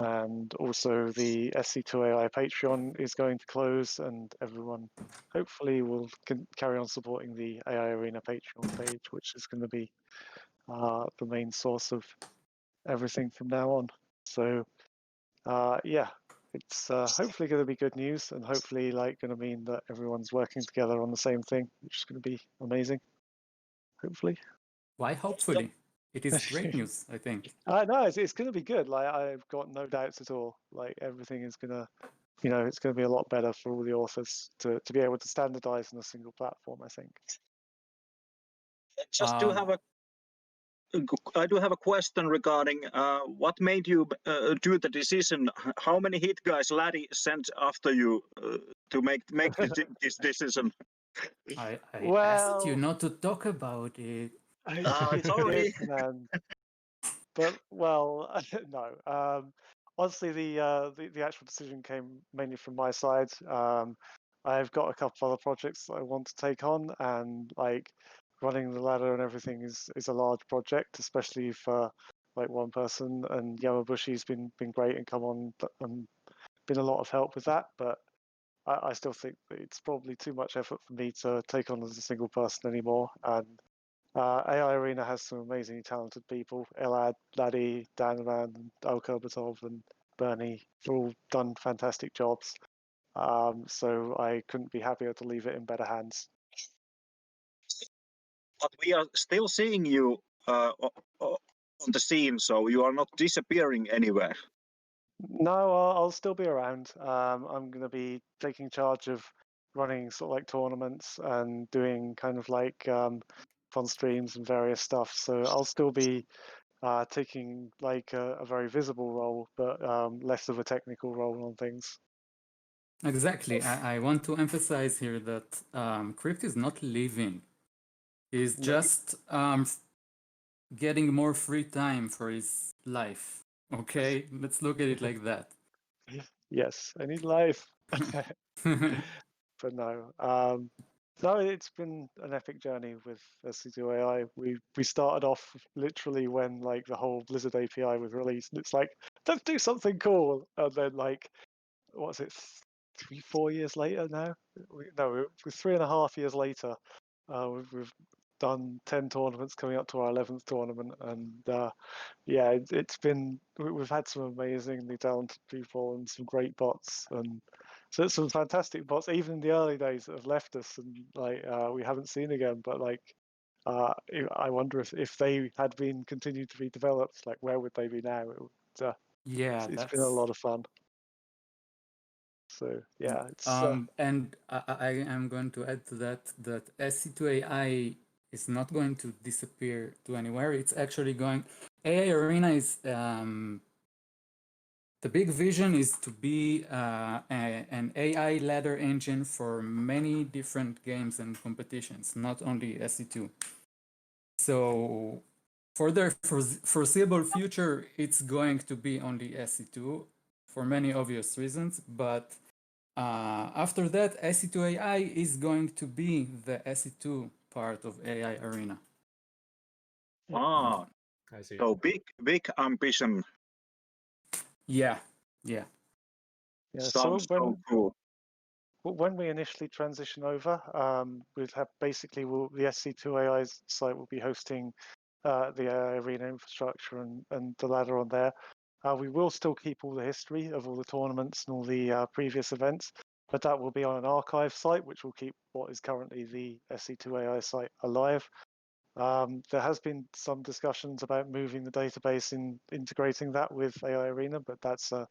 Speaker 3: And also the SC2AI Patreon is going to close, and everyone hopefully will carry on supporting the AI Arena Patreon page, which is going to be the main source of everything from now on. So yeah, it's hopefully going to be good news, and hopefully like going to mean that everyone's working together on the same thing, which is going to be amazing. Hopefully.
Speaker 5: Why hopefully? It is great news, I think.
Speaker 3: No, it's going to be good. Like I've got no doubts at all. Like everything is going to, it's going to be a lot better for all the authors to be able to standardize on a single platform, I think.
Speaker 2: I do have a question regarding what made you do the decision. How many hit guys Laddie sent after you to make this decision?
Speaker 5: I asked you not to talk about it.
Speaker 2: Sorry.
Speaker 3: Did, man. But well, no. Honestly, the actual decision came mainly from my side. I've got a couple other projects that I want to take on, and like running the ladder and everything is a large project, especially for like one person. And Yamabushi's been great and come on and been a lot of help with that. But I still think that it's probably too much effort for me to take on as a single person anymore. And AI Arena has some amazingly talented people. Elad, Laddie, Danman, Al Kurbatov, and Bernie have all done fantastic jobs. So I couldn't be happier to leave it in better hands.
Speaker 2: But we are still seeing you on the scene, so you are not disappearing anywhere.
Speaker 3: No, I'll still be around. I'm going to be taking charge of running sort of like tournaments and doing kind of like fun streams and various stuff. So I'll still be taking like a very visible role, but less of a technical role on things.
Speaker 5: Exactly. I want to emphasize here that Crypt is not leaving. He's just getting more free time for his life. Okay, let's look at it like that.
Speaker 3: Yes, I need life. But no, no, it's been an epic journey with SC2AI. We started off literally when like the whole Blizzard API was released, and it's like, let's do something cool. And then like, what's it, 3-4 years later now? No, we're 3.5 years later. We've done 10 tournaments, coming up to our 11th tournament, and yeah, it's been, we've had some amazingly talented people and some great bots, and so some fantastic bots even in the early days that have left us and like we haven't seen again. But like I wonder if they had been continued to be developed, like where would they be now?
Speaker 5: Yeah,
Speaker 3: It's been a lot of fun. So yeah, it's
Speaker 5: and I am going to add to that SC2AI is not going to disappear to anywhere. It's actually going. AI Arena is the big vision is to be an AI ladder engine for many different games and competitions, not only SC2. So for the foreseeable future, it's going to be only SC2 for many obvious reasons, but after that, SC2AI is going to be the SC2 part of AI Arena.
Speaker 2: Ah,
Speaker 4: I see.
Speaker 2: so big ambition.
Speaker 5: Yeah.
Speaker 2: Sounds so cool.
Speaker 3: When we initially transition over, we'll have basically the SC2AI's site will be hosting the AI Arena infrastructure and the ladder on there. We will still keep all the history of all the tournaments and all the previous events, but that will be on an archive site, which will keep what is currently the SC2AI site alive. There has been some discussions about moving the database and integrating that with AI Arena, but that's a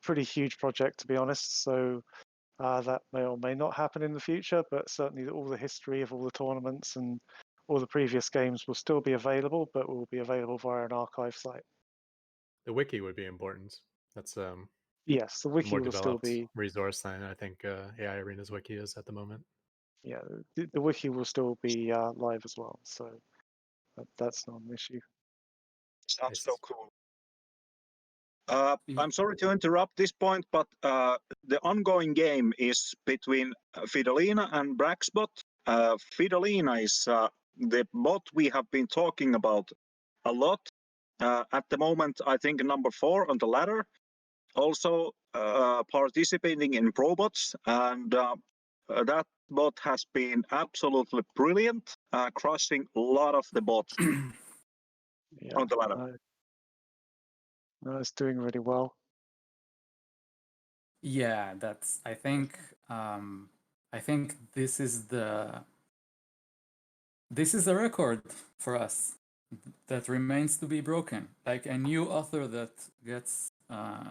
Speaker 3: pretty huge project, to be honest. So that may or may not happen in the future, but certainly all the history of all the tournaments and all the previous games will still be available, but will be available via an archive site.
Speaker 4: The wiki would be important. That's
Speaker 3: Yes, the wiki
Speaker 4: more
Speaker 3: will still
Speaker 4: developed
Speaker 3: be.
Speaker 4: resource than I think AI Arena's wiki is at the moment.
Speaker 3: Yeah, the wiki will still be live as well, so that's not an issue.
Speaker 2: Sounds so cool.
Speaker 5: Mm.
Speaker 2: I'm sorry to interrupt this point, but the ongoing game is between Fidelina and Braxbot. Fidelina is the bot we have been talking about a lot. At the moment, I think number 4 on the ladder. Also participating in Probots, and that bot has been absolutely brilliant, crushing a lot of the bots
Speaker 3: Yeah,
Speaker 2: on the ladder.
Speaker 3: no, it's doing really well.
Speaker 5: Yeah, that's. I think this is a record for us that remains to be broken. Like a new author that gets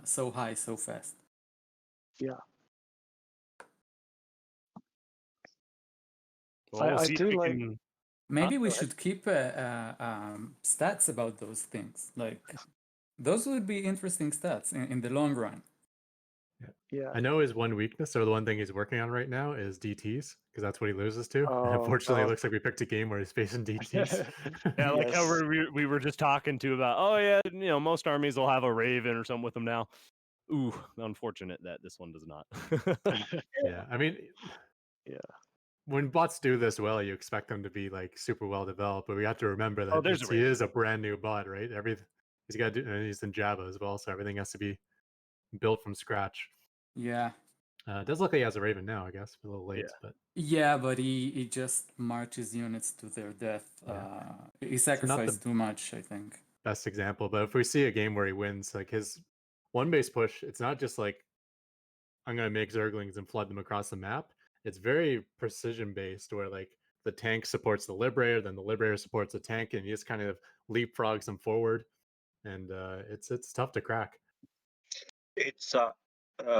Speaker 5: so high so fast.
Speaker 3: Yeah.
Speaker 1: Well, we'll
Speaker 3: I
Speaker 1: see if
Speaker 3: do
Speaker 1: we
Speaker 3: like.
Speaker 1: can.
Speaker 5: Maybe we
Speaker 3: go ahead.
Speaker 5: should keep stats about those things. Like those would be interesting stats in the long run.
Speaker 3: Yeah.
Speaker 4: I know his one weakness, or the one thing he's working on right now, is DTs, because that's what he loses to. And
Speaker 3: Oh,
Speaker 4: unfortunately, it
Speaker 3: God.
Speaker 4: looks like we picked a game where he's facing DTs.
Speaker 1: Yeah, like how
Speaker 3: Yes.
Speaker 1: we were just talking to about. Oh yeah, most armies will have a Raven or something with them now. Ooh, unfortunate that this one does not.
Speaker 4: Yeah, I mean,
Speaker 3: Yeah.
Speaker 4: when bots do this well, you expect them to be like super well developed, but we have to remember that
Speaker 1: there's a
Speaker 4: he
Speaker 1: Raven.
Speaker 4: is a brand new bot, right? He's got to do, and he's in Java as well, so everything has to be built from scratch.
Speaker 5: Yeah.
Speaker 4: It does look like he has a Raven now, I guess, a little late, but
Speaker 5: yeah, but he just marches units to their death. He sacrificed too much, I think.
Speaker 4: Best example. But if we see a game where he wins, like his one base push, it's not just like I'm gonna make Zerglings and flood them across the map. It's very precision based, where like the tank supports the Liberator, then the Liberator supports the tank, and he just kind of leapfrogs them forward, and it's tough to crack.
Speaker 2: It's a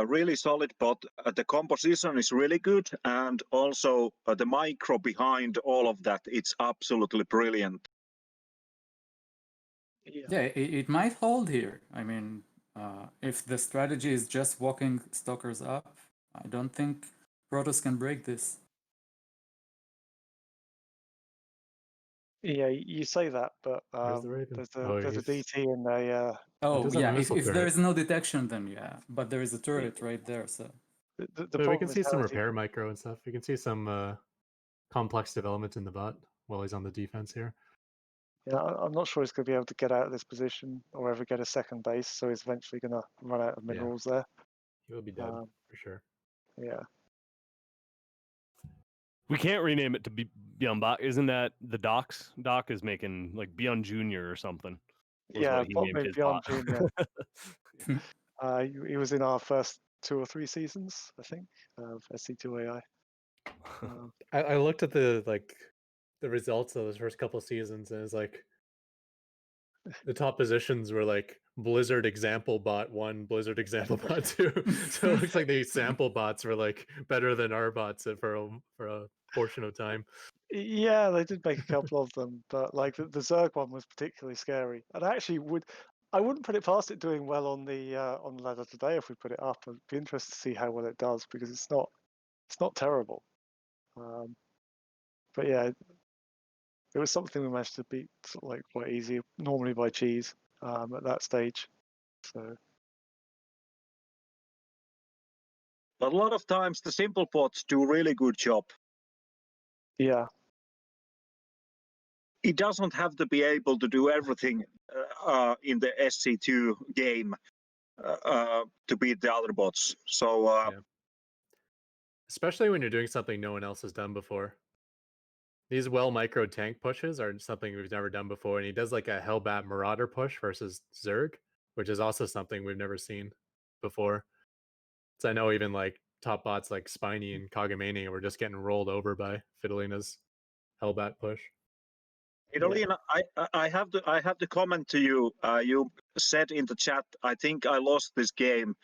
Speaker 2: really solid bot. The composition is really good, and also the micro behind all of that, it's absolutely brilliant.
Speaker 5: Yeah, it might hold here. I mean, if the strategy is just walking stalkers up, I don't think Protoss can break this.
Speaker 3: Yeah, you say that, but
Speaker 4: Where's the Raven?
Speaker 3: there's a DT and a
Speaker 5: Oh
Speaker 4: does have a
Speaker 5: yeah,
Speaker 4: missile
Speaker 5: if there
Speaker 4: turret.
Speaker 5: is no detection, then yeah, but there is a turret right there, so
Speaker 3: the
Speaker 4: But we
Speaker 3: problem
Speaker 4: can
Speaker 3: is
Speaker 4: see some
Speaker 3: how is he
Speaker 4: repair micro and stuff. We can see some complex development in the bot while he's on the defense here.
Speaker 3: Yeah, I'm not sure he's going to be able to get out of this position or ever get a second base, so he's eventually going to run out of minerals there.
Speaker 4: He will be dead for sure.
Speaker 3: Yeah.
Speaker 1: We can't rename it to Beyond Bot. Isn't that the Docs? Doc is making like Beyond Junior or something.
Speaker 3: Yeah,
Speaker 1: He
Speaker 3: bot
Speaker 1: named
Speaker 3: made
Speaker 1: his
Speaker 3: Beyond
Speaker 1: bot.
Speaker 3: Junior. He was in our first 2 or 3 seasons, I think, of SC2AI.
Speaker 4: I looked at the results of those first couple seasons, and it's like the top positions were like Blizzard Example Bot 1, Blizzard Example Bot 2. So it looks like the example bots were like better than our bots for a portion of time.
Speaker 3: Yeah, they did make a couple of them, but like the Zerg one was particularly scary. And I actually wouldn't put it past it doing well on the ladder today if we put it up. I'd be interested to see how well it does because it's not terrible. But yeah, it was something we managed to beat sort of like quite easy, normally by cheese at that stage. So
Speaker 2: But a lot of times the simple bots do a really good job.
Speaker 3: yeah,
Speaker 2: It doesn't have to be able to do everything in the SC2 game to beat the other bots. So
Speaker 4: Especially when you're doing something no one else has done before. These well micro tank pushes are something we've never done before, and he does like a Hellbat Marauder push versus Zerg, which is also something we've never seen before. So I know even like top bots like Spiny and Kagamania were just getting rolled over by Fidelina's Hellbat push.
Speaker 2: Fidelina, I have to comment to you. You said in the chat, I think I lost this game.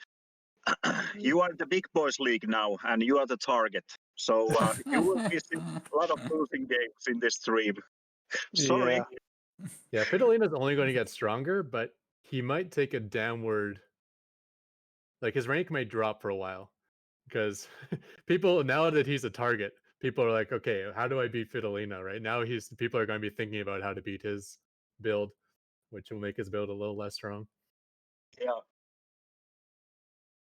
Speaker 2: You are in the big boys league now, and you are the target. So you will miss a lot of losing games in this stream. Sorry.
Speaker 4: Yeah, Fidelina's only going to get stronger, but he might take a downward. Like his rank might drop for a while, because people, now that he's a target, people are like, okay, how do I beat Fidelina? Right now, people are going to be thinking about how to beat his build, which will make his build a little less strong.
Speaker 2: Yeah.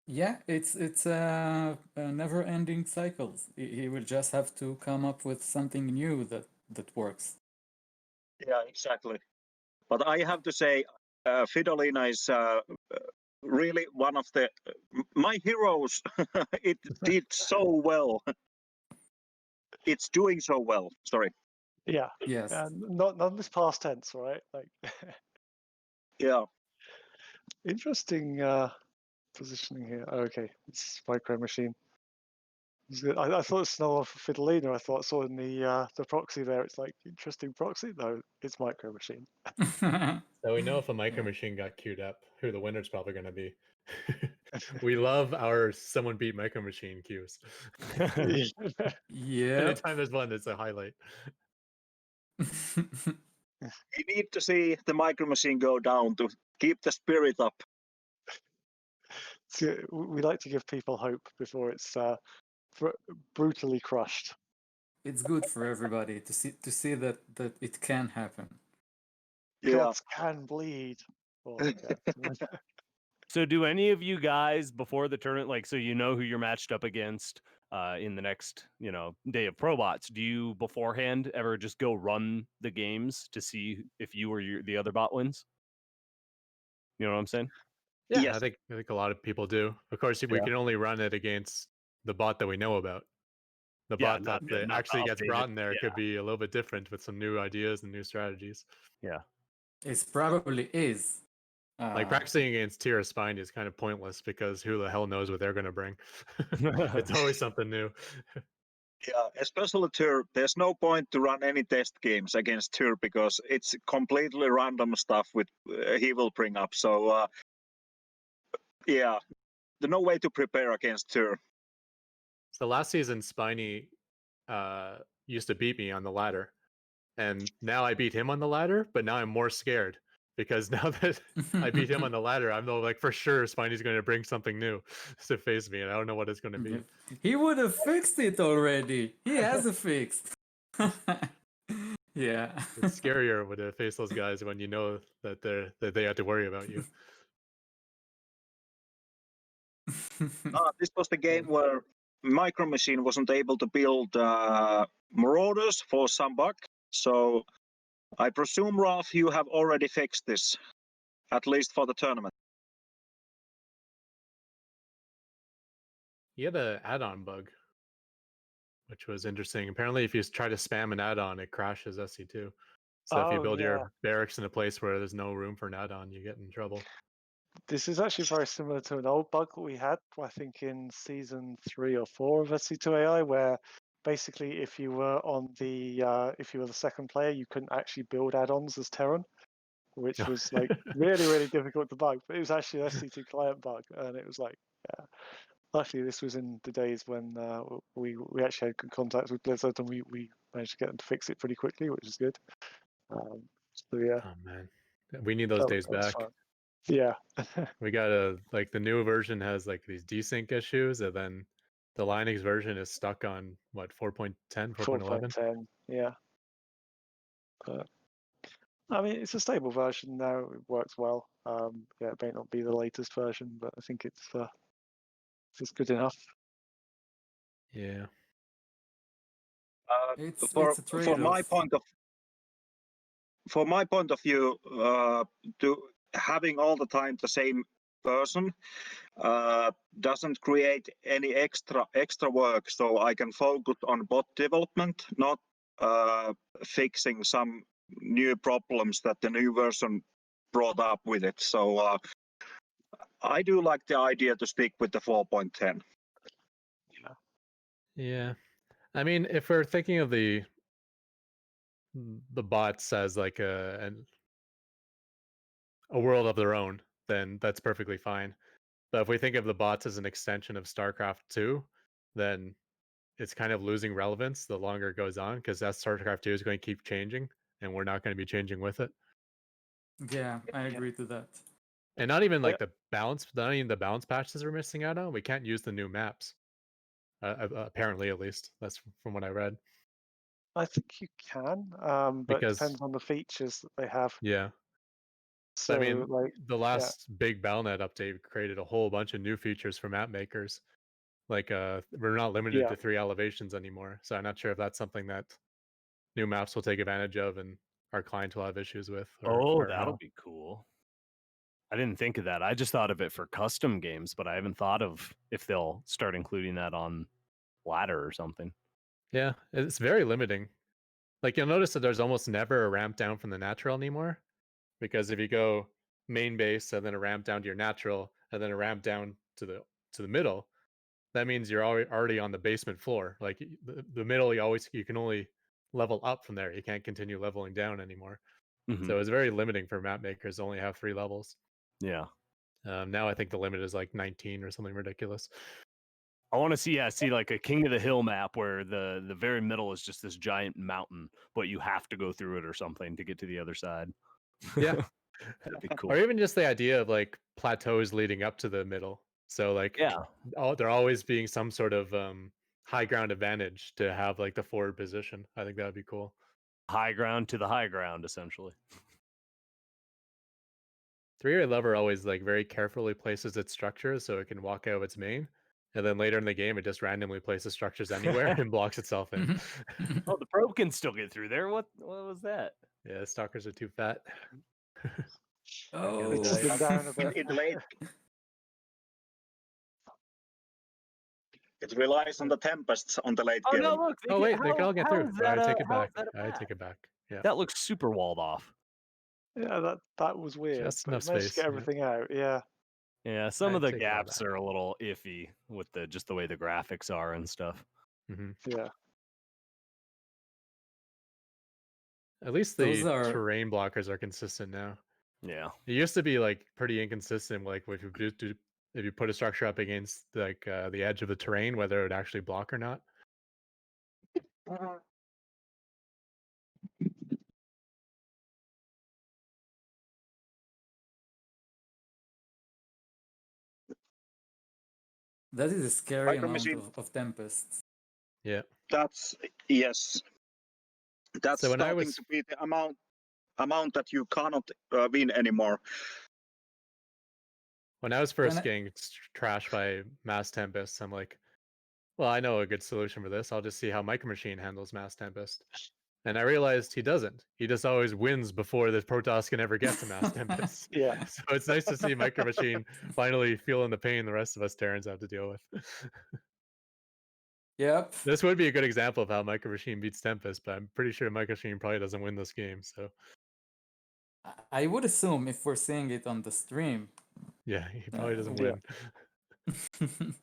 Speaker 5: yeah, it's a never-ending cycle. He will just have to come up with something new that works.
Speaker 2: Yeah, exactly. But I have to say, Fidelina is really one of my heroes. It did so well. It's doing so well. Sorry.
Speaker 3: yeah.
Speaker 5: Yes.
Speaker 3: Not this past tense, right? Like,
Speaker 2: Yeah.
Speaker 3: interesting positioning here. Oh, okay, it's Micro Machine. I thought it's another one for Fidelina. I saw in the proxy there. It's like interesting proxy. No, it's Micro Machine.
Speaker 4: So we know if a Micro Machine got queued up, who the winner's probably going to be. We love our someone beat Micro Machine queues.
Speaker 5: Yeah.
Speaker 4: Anytime there's one, it's a highlight.
Speaker 2: You need to see the Micro Machine go down to keep the spirit up.
Speaker 3: So we like to give people hope before it's brutally crushed.
Speaker 5: It's good for everybody to see that it can happen.
Speaker 2: Yeah.
Speaker 3: Gods can bleed. Oh, yeah.
Speaker 1: So do any of you guys before the tournament, like, so you know who you're matched up against in the next, day of Probots, do you beforehand ever just go run the games to see if you or the other bot wins? You know what I'm saying?
Speaker 4: Yeah,
Speaker 2: Yes.
Speaker 4: I think a lot of people do. Of course, we can only run it against the bot that we know about. The bot that actually gets brought in there could be a little bit different with some new ideas and new strategies.
Speaker 1: Yeah.
Speaker 5: It probably is.
Speaker 4: Like practicing against Tira Spine is kind of pointless because who the hell knows what they're going to bring. It's always something new.
Speaker 2: Yeah, especially Tur. There's no point to run any test games against Tur because it's completely random stuff with he will bring up. So yeah, there's no way to prepare against Tur.
Speaker 4: So last season, Spiny used to beat me on the ladder, and now I beat him on the ladder. But now I'm more scared because now that I beat him on the ladder, I'm like for sure Spiny's going to bring something new to face me, and I don't know what it's going to be.
Speaker 5: He would have fixed it already. He has a fix. Yeah.
Speaker 4: It's scarier when to face those guys when you know that they have to worry about you.
Speaker 2: This was the game where Micro Machine wasn't able to build Marauders for some bug. So I presume, Ralph, you have already fixed this, at least for the tournament.
Speaker 4: He had an add-on bug, which was interesting. Apparently, if you try to spam an add-on, it crashes SC2. So if you build your barracks in a place where there's no room for an add-on, you get in trouble.
Speaker 3: This is actually very similar to an old bug that we had, I think, in season 3 or 4 of SC2AI, where basically if you were the second player, you couldn't actually build add-ons as Terran, which was like really, really difficult to bug. But it was actually an SC2 client bug, and it was like, yeah. Luckily, this was in the days when we actually had good contacts with Blizzard, and we managed to get them to fix it pretty quickly, which is good. So yeah.
Speaker 4: Oh man, we need those days back.
Speaker 3: Fun. Yeah.
Speaker 4: We got the new version has like these desync issues, and then the Linux version is stuck on what 4.10, 4.11.
Speaker 3: 4.10, yeah. But I mean, it's a stable version now. It works well. Yeah, it may not be the latest version, but I think it's good enough.
Speaker 4: Yeah.
Speaker 5: It's a
Speaker 2: For
Speaker 5: trade-off.
Speaker 2: my point of view, having all the time the same person doesn't create any extra work, so I can focus on bot development, not fixing some new problems that the new version brought up with it. So I do like the idea to stick with the 4.10.
Speaker 4: Yeah. I mean, if we're thinking of the bots as like a world of their own, then that's perfectly fine. But if we think of the bots as an extension of StarCraft 2, then it's kind of losing relevance the longer it goes on, because that StarCraft 2 is going to keep changing, and we're not going to be changing with it.
Speaker 5: Yeah, I agree to that.
Speaker 4: And not even like not even the balance patches we're missing out on. We can't use the new maps. Apparently, at least that's from what I read.
Speaker 3: I think you can, but it depends on the features that they have.
Speaker 4: Yeah.
Speaker 3: So,
Speaker 4: I mean,
Speaker 3: like
Speaker 4: the last big Battle.net update created a whole bunch of new features for map makers. Like, we're not limited to 3 elevations anymore. So I'm not sure if that's something that new maps will take advantage of and our client will have issues with.
Speaker 1: Or that'll be cool. I didn't think of that. I just thought of it for custom games, but I haven't thought of if they'll start including that on ladder or something.
Speaker 4: Yeah, it's very limiting. Like, you'll notice that there's almost never a ramp down from the natural anymore. Because if you go main base and then a ramp down to your natural and then a ramp down to the middle, that means you're already on the basement floor. Like the middle, you can only level up from there. You can't continue leveling down anymore.
Speaker 1: Mm-hmm.
Speaker 4: So it's very limiting for map makers to only have 3 levels.
Speaker 1: Yeah.
Speaker 4: Now I think the limit is like 19 or something ridiculous.
Speaker 1: I want to see like a King of the Hill map where the very middle is just this giant mountain, but you have to go through it or something to get to the other side.
Speaker 4: Yeah.
Speaker 1: That'd be cool.
Speaker 4: Or even just the idea of like plateaus leading up to the middle. So like there always being some sort of high ground advantage to have like the forward position. I think that would be cool.
Speaker 1: High ground to the high ground, essentially.
Speaker 4: 3-ray lever always like very carefully places its structures so it can walk out of its main. And then later in the game, it just randomly places structures anywhere and blocks itself in.
Speaker 1: Oh, the probe can still get through there. What was that?
Speaker 4: Yeah, stalkers are too fat.
Speaker 5: Oh,
Speaker 2: it relies on the tempests on the late game.
Speaker 1: No, look.
Speaker 4: They can all get through. I take it back. I take it back. Yeah.
Speaker 1: That looks super walled off.
Speaker 3: Yeah, that was weird.
Speaker 4: Just
Speaker 3: but
Speaker 4: enough
Speaker 3: managed
Speaker 4: space.
Speaker 3: To get everything out. Yeah.
Speaker 1: Yeah, some of the gaps are a little iffy with just the way the graphics are and stuff.
Speaker 4: Mm-hmm.
Speaker 3: Yeah.
Speaker 4: At least the terrain blockers are consistent now.
Speaker 1: Yeah.
Speaker 4: It used to be like pretty inconsistent, like if you put a structure up against like the edge of the terrain, whether it would actually block or not.
Speaker 5: That is a scary amount of tempests.
Speaker 4: Yeah.
Speaker 2: That's yes. That's
Speaker 4: So when I
Speaker 2: starting
Speaker 4: was
Speaker 2: to be the amount that you cannot win anymore.
Speaker 4: when I was
Speaker 5: When
Speaker 4: first
Speaker 5: I-
Speaker 4: getting trashed by Mass Tempest, I'm like, well, I know a good solution for this. I'll just see how Micro Machine handles Mass Tempest. And I realized he doesn't. He just always wins before the Protoss can ever get to Mass Tempest.
Speaker 3: Yeah.
Speaker 4: So it's nice to see Micro Machine finally feeling the pain the rest of us Terrans have to deal with.
Speaker 5: Yep.
Speaker 4: This would be a good example of how Micro Machine beats Tempest, but I'm pretty sure Micro Machine probably doesn't win this game. So
Speaker 5: I would assume if we're seeing it on the stream.
Speaker 4: yeah, he probably doesn't
Speaker 3: Yeah.
Speaker 4: win.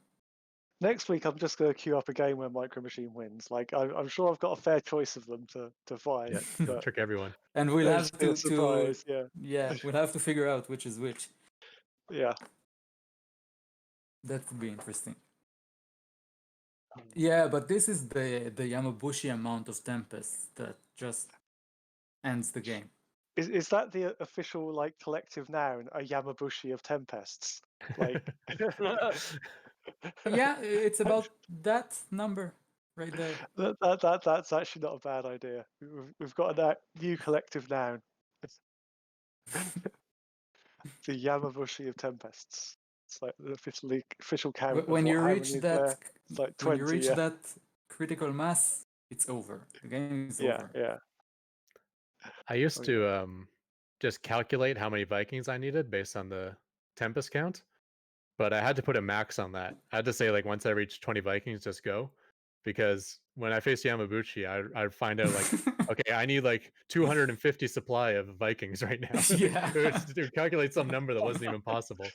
Speaker 3: Next week, I'm just going to queue up a game where Micro Machine wins. Like, I'm sure I've got a fair choice of them to find.
Speaker 4: Yeah,
Speaker 3: but
Speaker 4: trick everyone.
Speaker 5: And we'll
Speaker 3: there's
Speaker 5: have
Speaker 3: still a
Speaker 5: to
Speaker 3: surprise.
Speaker 5: yeah, we'll have to figure out which is which.
Speaker 3: Yeah.
Speaker 5: That could be interesting. Yeah, but this is the Yamabushi amount of Tempest that just ends the game.
Speaker 3: Is that the official like collective noun, a Yamabushi of tempests? Like,
Speaker 5: Yeah, it's about that number right there.
Speaker 3: that's actually not a bad idea. We've got a new collective noun. The Yamabushi of tempests. It's like the official count
Speaker 5: When
Speaker 3: of
Speaker 5: you
Speaker 3: how
Speaker 5: reach
Speaker 3: many
Speaker 5: that,
Speaker 3: there. It's like 20.
Speaker 5: when you reach
Speaker 3: Yeah.
Speaker 5: that critical mass, it's over. The game is
Speaker 3: Yeah.
Speaker 5: over.
Speaker 3: Yeah.
Speaker 4: I used to just calculate how many Vikings I needed based on the Tempest count, but I had to put a max on that. I had to say like once I reach 20 Vikings, just go, because when I faced Yamabuchi, I'd find out like, okay, I need like 250 supply of Vikings right now.
Speaker 5: Yeah.
Speaker 4: to calculate some number that wasn't even possible.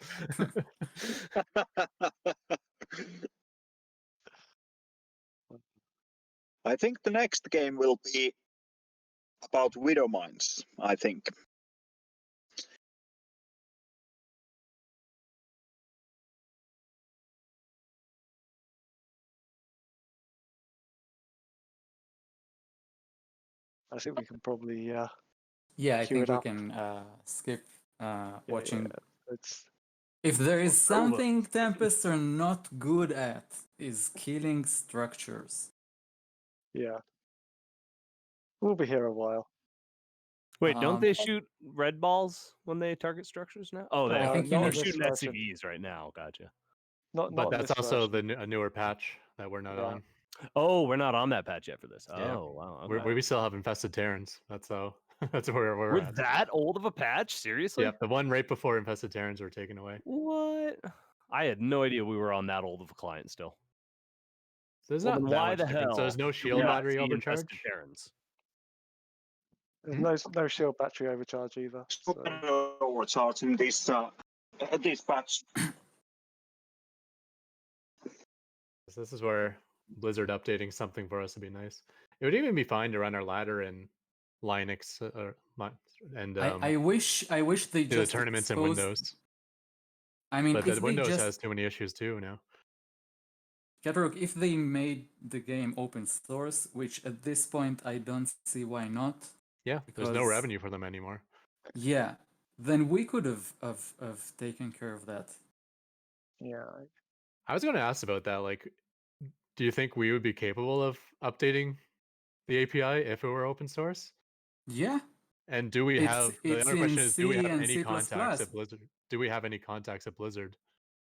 Speaker 2: I think the next game will be about Widow Mines, I think.
Speaker 3: I think we can probably
Speaker 5: Yeah, I
Speaker 3: queue
Speaker 5: think
Speaker 3: it
Speaker 5: we
Speaker 3: up.
Speaker 5: can skip watching.
Speaker 3: It's
Speaker 5: If there is
Speaker 1: Over.
Speaker 5: something Tempests are not good at, is killing structures.
Speaker 3: yeah. We'll be here a while.
Speaker 1: Wait, don't
Speaker 5: Um,
Speaker 1: they shoot red balls when they target structures now? Oh, they
Speaker 5: I
Speaker 1: are.
Speaker 5: think you
Speaker 1: They're
Speaker 5: need-
Speaker 1: shooting
Speaker 3: this version.
Speaker 1: SCVs right now. Gotcha.
Speaker 3: Not
Speaker 4: But
Speaker 3: in
Speaker 4: that's
Speaker 3: this
Speaker 4: also
Speaker 3: version.
Speaker 4: a newer patch that we're not
Speaker 3: Yeah.
Speaker 4: on.
Speaker 1: Oh, we're not on that patch yet for this.
Speaker 4: Yeah.
Speaker 1: Oh, wow. Okay.
Speaker 4: We still have infested Terrans. That's how. That's where we're
Speaker 1: We're
Speaker 4: at.
Speaker 1: that old of a patch? Seriously?
Speaker 4: Yep, the one right before infested Terrans were taken away.
Speaker 1: What? I had no idea we were on that old of a client still.
Speaker 4: So there's
Speaker 1: Well,
Speaker 4: not
Speaker 1: then
Speaker 4: that
Speaker 1: why
Speaker 4: much
Speaker 1: the
Speaker 4: difference. So
Speaker 1: hell
Speaker 4: there's no
Speaker 1: do we
Speaker 4: shield
Speaker 1: not
Speaker 4: battery
Speaker 1: see
Speaker 4: overcharge.
Speaker 1: infested Terrans?
Speaker 3: There's no shield battery overcharge either. So.
Speaker 2: Overcharging this patch.
Speaker 4: This is where Blizzard updating something for us would be nice. It would even be fine to run our ladder in Linux and
Speaker 5: I wish they
Speaker 4: do the
Speaker 5: just
Speaker 4: tournaments in
Speaker 5: exposed.
Speaker 4: Windows.
Speaker 5: I mean,
Speaker 4: But
Speaker 5: if
Speaker 4: the
Speaker 5: they
Speaker 4: Windows
Speaker 5: just
Speaker 4: has too many issues too now.
Speaker 5: Ketroc, if they made the game open source, which at this point I don't see why not.
Speaker 4: Yeah, there's no
Speaker 5: because-
Speaker 4: revenue for them anymore.
Speaker 5: Yeah, then we could have taken care of that.
Speaker 3: Yeah.
Speaker 4: I was going to ask about that. Like, do you think we would be capable of updating the API if it were open source?
Speaker 5: Yeah.
Speaker 4: And do we have the
Speaker 5: it's
Speaker 4: other question
Speaker 5: in
Speaker 4: is, do we
Speaker 5: C
Speaker 4: have
Speaker 5: and
Speaker 4: any
Speaker 5: C++.
Speaker 4: contacts at Blizzard? Do we have any contacts at Blizzard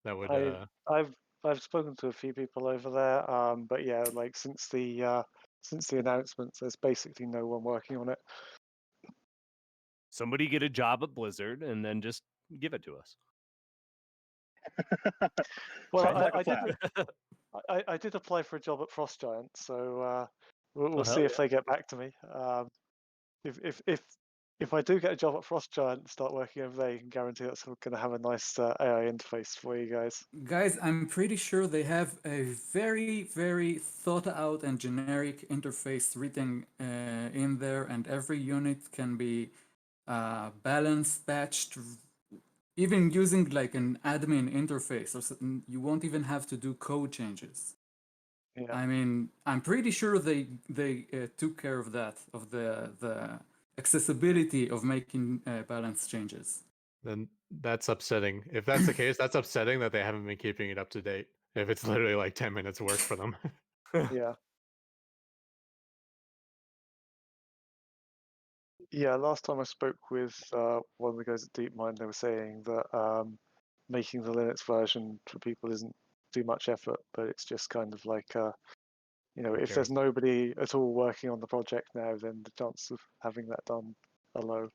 Speaker 4: that would
Speaker 3: I've spoken to a few people over there, but yeah, like since the announcements, there's basically no one working on it.
Speaker 1: Somebody get a job at Blizzard and then just give it to us.
Speaker 3: Well,
Speaker 2: Sounds like a plan.
Speaker 3: I did apply for a job at Frost Giant, so we'll
Speaker 1: Oh, hell
Speaker 3: see if they get back to me. If I do get a job at Frost Giant and start working over there, you can guarantee that's going to have a nice AI interface for you guys.
Speaker 5: Guys, I'm pretty sure they have a very, very thought out and generic interface written in there, and every unit can be balanced, patched, even using like an admin interface, or something. You won't even have to do code changes.
Speaker 3: Yeah.
Speaker 5: I mean, I'm pretty sure they took care of that, of the accessibility of making balance changes.
Speaker 4: then that's upsetting. If that's the case, that's upsetting that they haven't been keeping it up to date. If it's literally like 10 minutes work for them.
Speaker 3: Yeah. Yeah, last time I spoke with one of the guys at DeepMind, they were saying that making the Linux version for people isn't too much effort, but it's just kind of like, if there's nobody at all working on the project now, then the chance of having that done are low.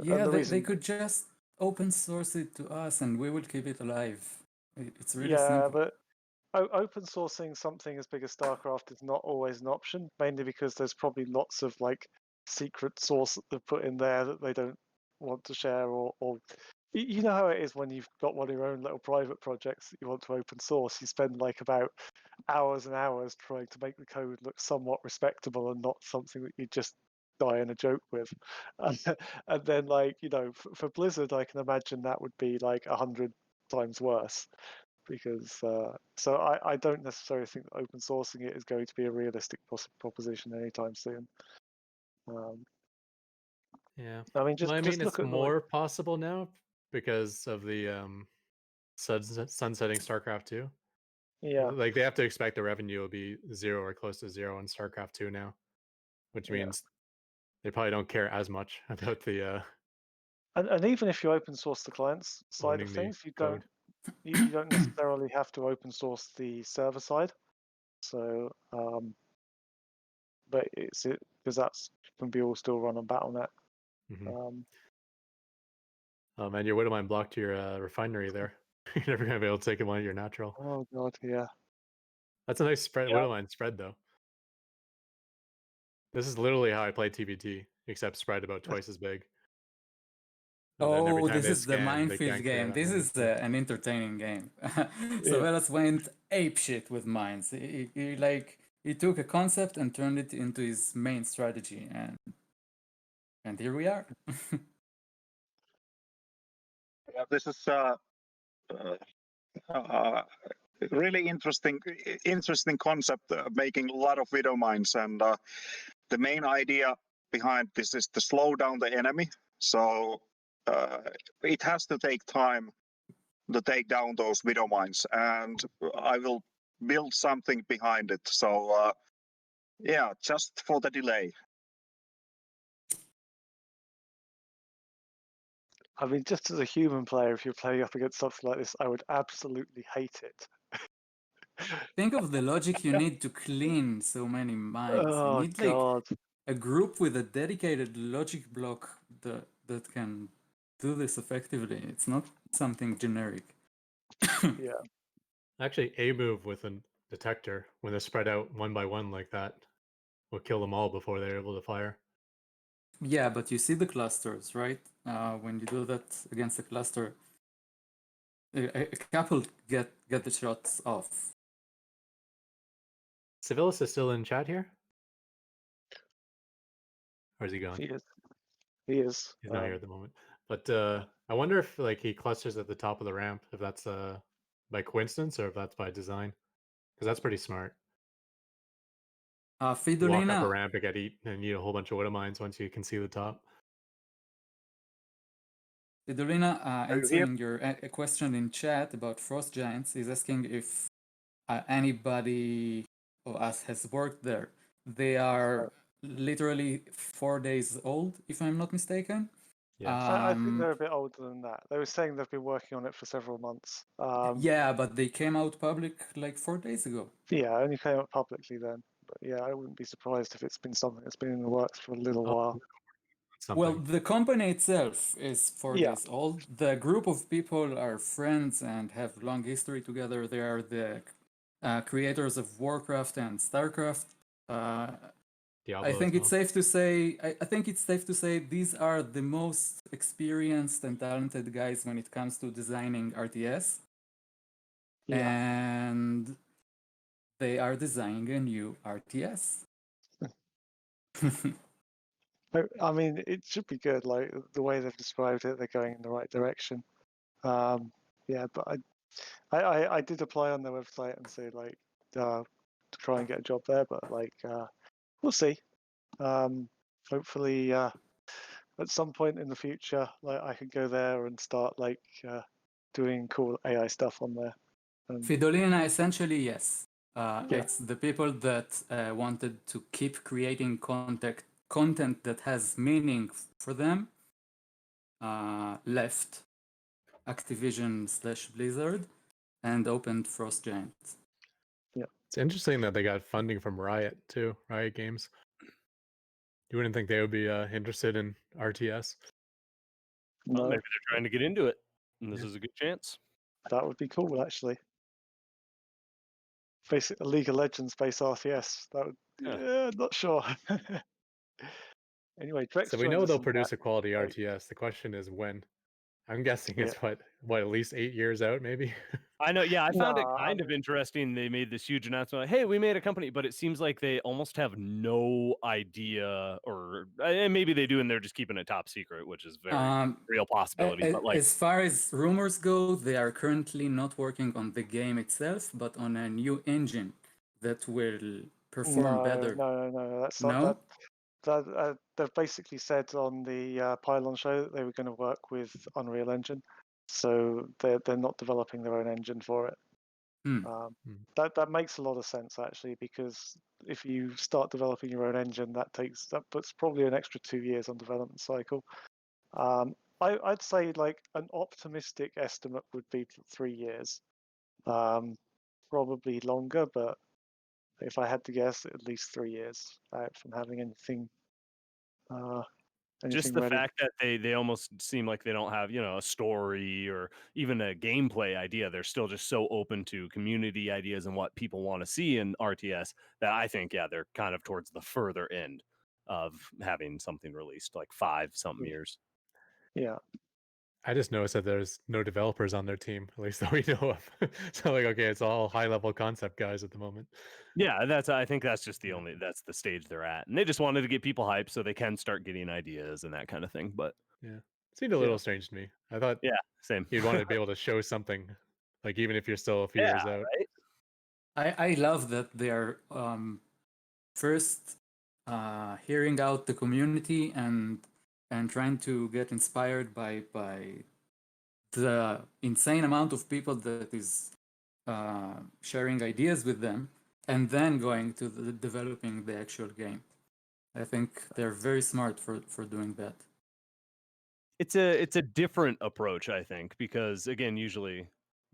Speaker 5: Yeah, they could just open source it to us and we will keep it alive. It's really simple.
Speaker 3: But open sourcing something as big as StarCraft is not always an option, mainly because there's probably lots of like secret source that they've put in there that they don't want to share, or you know how it is when you've got one of your own little private projects that you want to open source. You spend like about hours and hours trying to make the code look somewhat respectable and not something that you just die in a joke with. And then like, for Blizzard, I can imagine that would be like 100 times worse. Because so I don't necessarily think that open sourcing it is going to be a realistic proposition anytime soon.
Speaker 4: Yeah,
Speaker 3: I mean, just
Speaker 4: it's
Speaker 3: look at
Speaker 4: more possible now because of the sunsetting StarCraft 2.
Speaker 3: Yeah,
Speaker 4: like they have to expect the revenue will be 0 or close to 0 in StarCraft 2 now, which means they probably don't care as much about the
Speaker 3: and even if you open source the client's side of things, you don't necessarily have to open source the server side. So, but because that's can be all still run on Battle.net.
Speaker 4: Oh man, your Widowmine blocked your refinery there. You're never gonna be able to take one of your natural.
Speaker 3: Oh god, yeah.
Speaker 4: That's a nice spread.
Speaker 2: Yeah.
Speaker 4: Widowmine spread though. This is literally how I play TBT, except spread about twice as big. And then every
Speaker 5: Oh,
Speaker 4: time
Speaker 5: this
Speaker 4: they
Speaker 5: is the
Speaker 4: scan, they
Speaker 5: minefield
Speaker 4: can't clear
Speaker 5: game.
Speaker 4: that
Speaker 5: This
Speaker 4: many.
Speaker 5: is an entertaining game. Savelas went apeshit with mines. He took a concept and turned it into his main strategy, and here we are.
Speaker 2: Yeah, this is really interesting concept, making a lot of widow mines, and the main idea behind this is to slow down the enemy. So it has to take time to take down those widow mines, and I will build something behind it. So yeah, just for the delay.
Speaker 3: I mean, just as a human player, if you're playing up against something like this, I would absolutely hate it.
Speaker 5: Think of the logic you need to clean so many mines.
Speaker 3: Oh
Speaker 5: you need
Speaker 3: god.
Speaker 5: a group with a dedicated logic block that can do this effectively. It's not something generic.
Speaker 3: Yeah.
Speaker 4: Actually, a move with a detector, when they're spread out one by one like that, will kill them all before they're able to fire.
Speaker 5: Yeah, but you see the clusters, right? When you do that against a cluster, a couple get the shots off.
Speaker 4: Savelas is still in chat here? Or is he gone?
Speaker 3: He is. He is.
Speaker 4: He's not here at the moment. But I wonder if like he clusters at the top of the ramp, if that's by coincidence or if that's by design. Because that's pretty smart. You walk up a
Speaker 5: Fridolina,
Speaker 4: ramp and get eaten and need a whole bunch of widow mines once you can see the top.
Speaker 5: answering your question in chat about frost giants, is asking if anybody of us has worked there. They are literally 4 days old, if I'm not mistaken.
Speaker 4: Yeah.
Speaker 3: I think they're a bit older than that. They were saying they've been working on it for several months.
Speaker 5: Yeah, but they came out public like 4 days ago.
Speaker 3: Yeah, only came out publicly then. But yeah, I wouldn't be surprised if it's been something that's been in the works for a little while.
Speaker 4: Something.
Speaker 5: Well, the company itself is 4 days old. The group of people are friends and have long history together. They are the creators of Warcraft and Starcraft. I think it's safe to say. I think it's safe to say these are the most experienced and talented guys when it comes to designing RTS.
Speaker 3: Yeah.
Speaker 5: And they are designing a new RTS.
Speaker 3: I mean, it should be good. Like the way they've described it, they're going in the right direction. Yeah, but I did apply on their website and say like to try and get a job there, but like we'll see. Hopefully, at some point in the future, like I could go there and start like doing cool AI stuff on there.
Speaker 5: Fridolina, essentially, yes. It's the people that wanted to keep creating content that has meaning for them left Activision/Blizzard and opened Frost Giants.
Speaker 3: Yeah,
Speaker 4: it's interesting that they got funding from Riot too. Riot Games. You wouldn't think they would be interested in RTS.
Speaker 1: Well,
Speaker 3: no,
Speaker 1: maybe they're trying to get into it, and this is a good chance.
Speaker 3: that would be cool actually. Basically, a League of Legends based RTS. That would,
Speaker 1: Yeah.
Speaker 3: not sure. Anyway, Drex
Speaker 4: So we
Speaker 3: joined
Speaker 4: know
Speaker 3: us
Speaker 4: they'll
Speaker 3: in
Speaker 4: produce
Speaker 3: chat.
Speaker 4: a quality
Speaker 3: Like,
Speaker 4: RTS. The question is when. I'm guessing it's
Speaker 3: Yeah.
Speaker 4: what at least 8 years out, maybe.
Speaker 1: I know. Yeah, I found it
Speaker 3: Nah,
Speaker 1: kind of interesting. They made this huge announcement, like, "Hey, we made a company," but it seems like they almost have no idea, or and maybe they do, and they're just keeping it top secret, which is very real possibility. But like,
Speaker 5: As far as rumors go, they are currently not working on the game itself, but on a new engine that will perform better.
Speaker 3: No. That's not
Speaker 5: No?
Speaker 3: that. They've basically said on the Pylon show that they were going to work with Unreal Engine, so they're not developing their own engine for it. That makes a lot of sense actually, because if you start developing your own engine, that puts probably an extra 2 years on development cycle. I'd say like an optimistic estimate would be 3 years, probably longer, but if I had to guess, at least 3 years out from having anything
Speaker 1: just the
Speaker 3: ready.
Speaker 1: fact that they almost seem like they don't have, a story or even a gameplay idea. They're still just so open to community ideas and what people want to see in RTS that I think, they're kind of towards the further end of having something released, like 5-something years.
Speaker 3: Yeah.
Speaker 4: I just noticed that there's no developers on their team, at least that we know of. So like, okay, it's all high level concept guys at the moment.
Speaker 1: Yeah, I think that's just that's the stage they're at. And they just wanted to get people hyped so they can start getting ideas and that kind of thing. But
Speaker 4: yeah, it seemed a little strange to me. I thought
Speaker 1: same.
Speaker 4: you'd want to be able to show something, like even if you're still a few years out.
Speaker 1: Right?
Speaker 5: I love that they are first hearing out the community and trying to get inspired by the insane amount of people that is sharing ideas with them, and then going to developing the actual game. I think they're very smart for doing that.
Speaker 1: It's a different approach, I think, because again, usually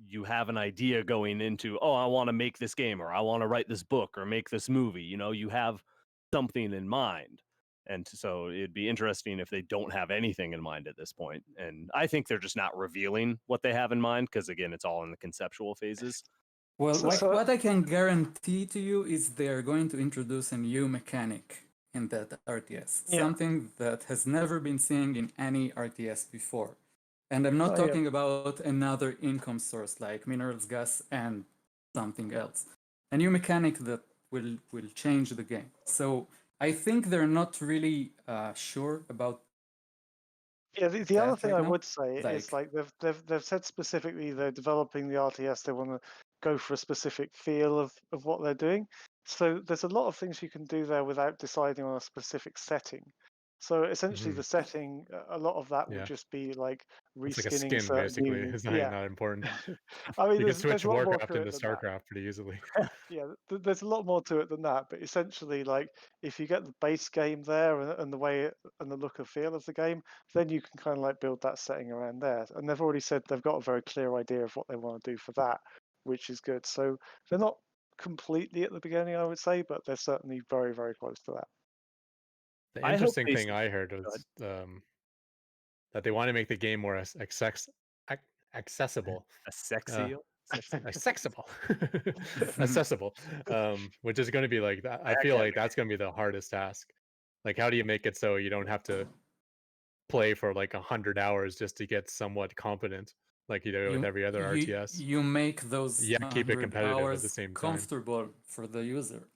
Speaker 1: you have an idea going into, oh, I want to make this game, or I want to write this book, or make this movie. You have something in mind. And so it'd be interesting if they don't have anything in mind at this point. And I think they're just not revealing what they have in mind because, again, it's all in the conceptual phases.
Speaker 5: Well, what I can guarantee to you is they are going to introduce a new mechanic in that RTS, something that has never been seen in any RTS before. And I'm not talking about another income source like minerals, gas, and something else. A new mechanic that will change the game. So I think they're not really sure about.
Speaker 3: Yeah, the other thing I would say is like they've said specifically they're developing the RTS. They want to go for a specific feel of what they're doing. So there's a lot of things you can do there without deciding on a specific setting. So essentially, the setting, a lot of that would just be like reskinning.
Speaker 4: It's like a skin, basically. It's not important.
Speaker 3: I mean,
Speaker 4: you can switch
Speaker 3: there's a lot more
Speaker 4: Warcraft
Speaker 3: to
Speaker 4: into
Speaker 3: it than
Speaker 4: Starcraft pretty easily.
Speaker 3: Yeah, there's a lot more to it than that. But essentially, like if you get the base game there and the way and the look and feel of the game, then you can kind of like build that setting around there. And they've already said they've got a very clear idea of what they want to do for that, which is good. So they're not completely at the beginning, I would say, but they're certainly very, very close to that.
Speaker 4: The interesting thing I heard was that they want to make the game more accessible. Accessible. Accessible. Which is going to be like that. I feel like that's going to be the hardest task. Like, how do you make it so you don't have to play for like 100 hours just to get somewhat competent, like you do with every other RTS?
Speaker 5: You make those
Speaker 4: keep it competitive at the same time.
Speaker 5: Comfortable for the user.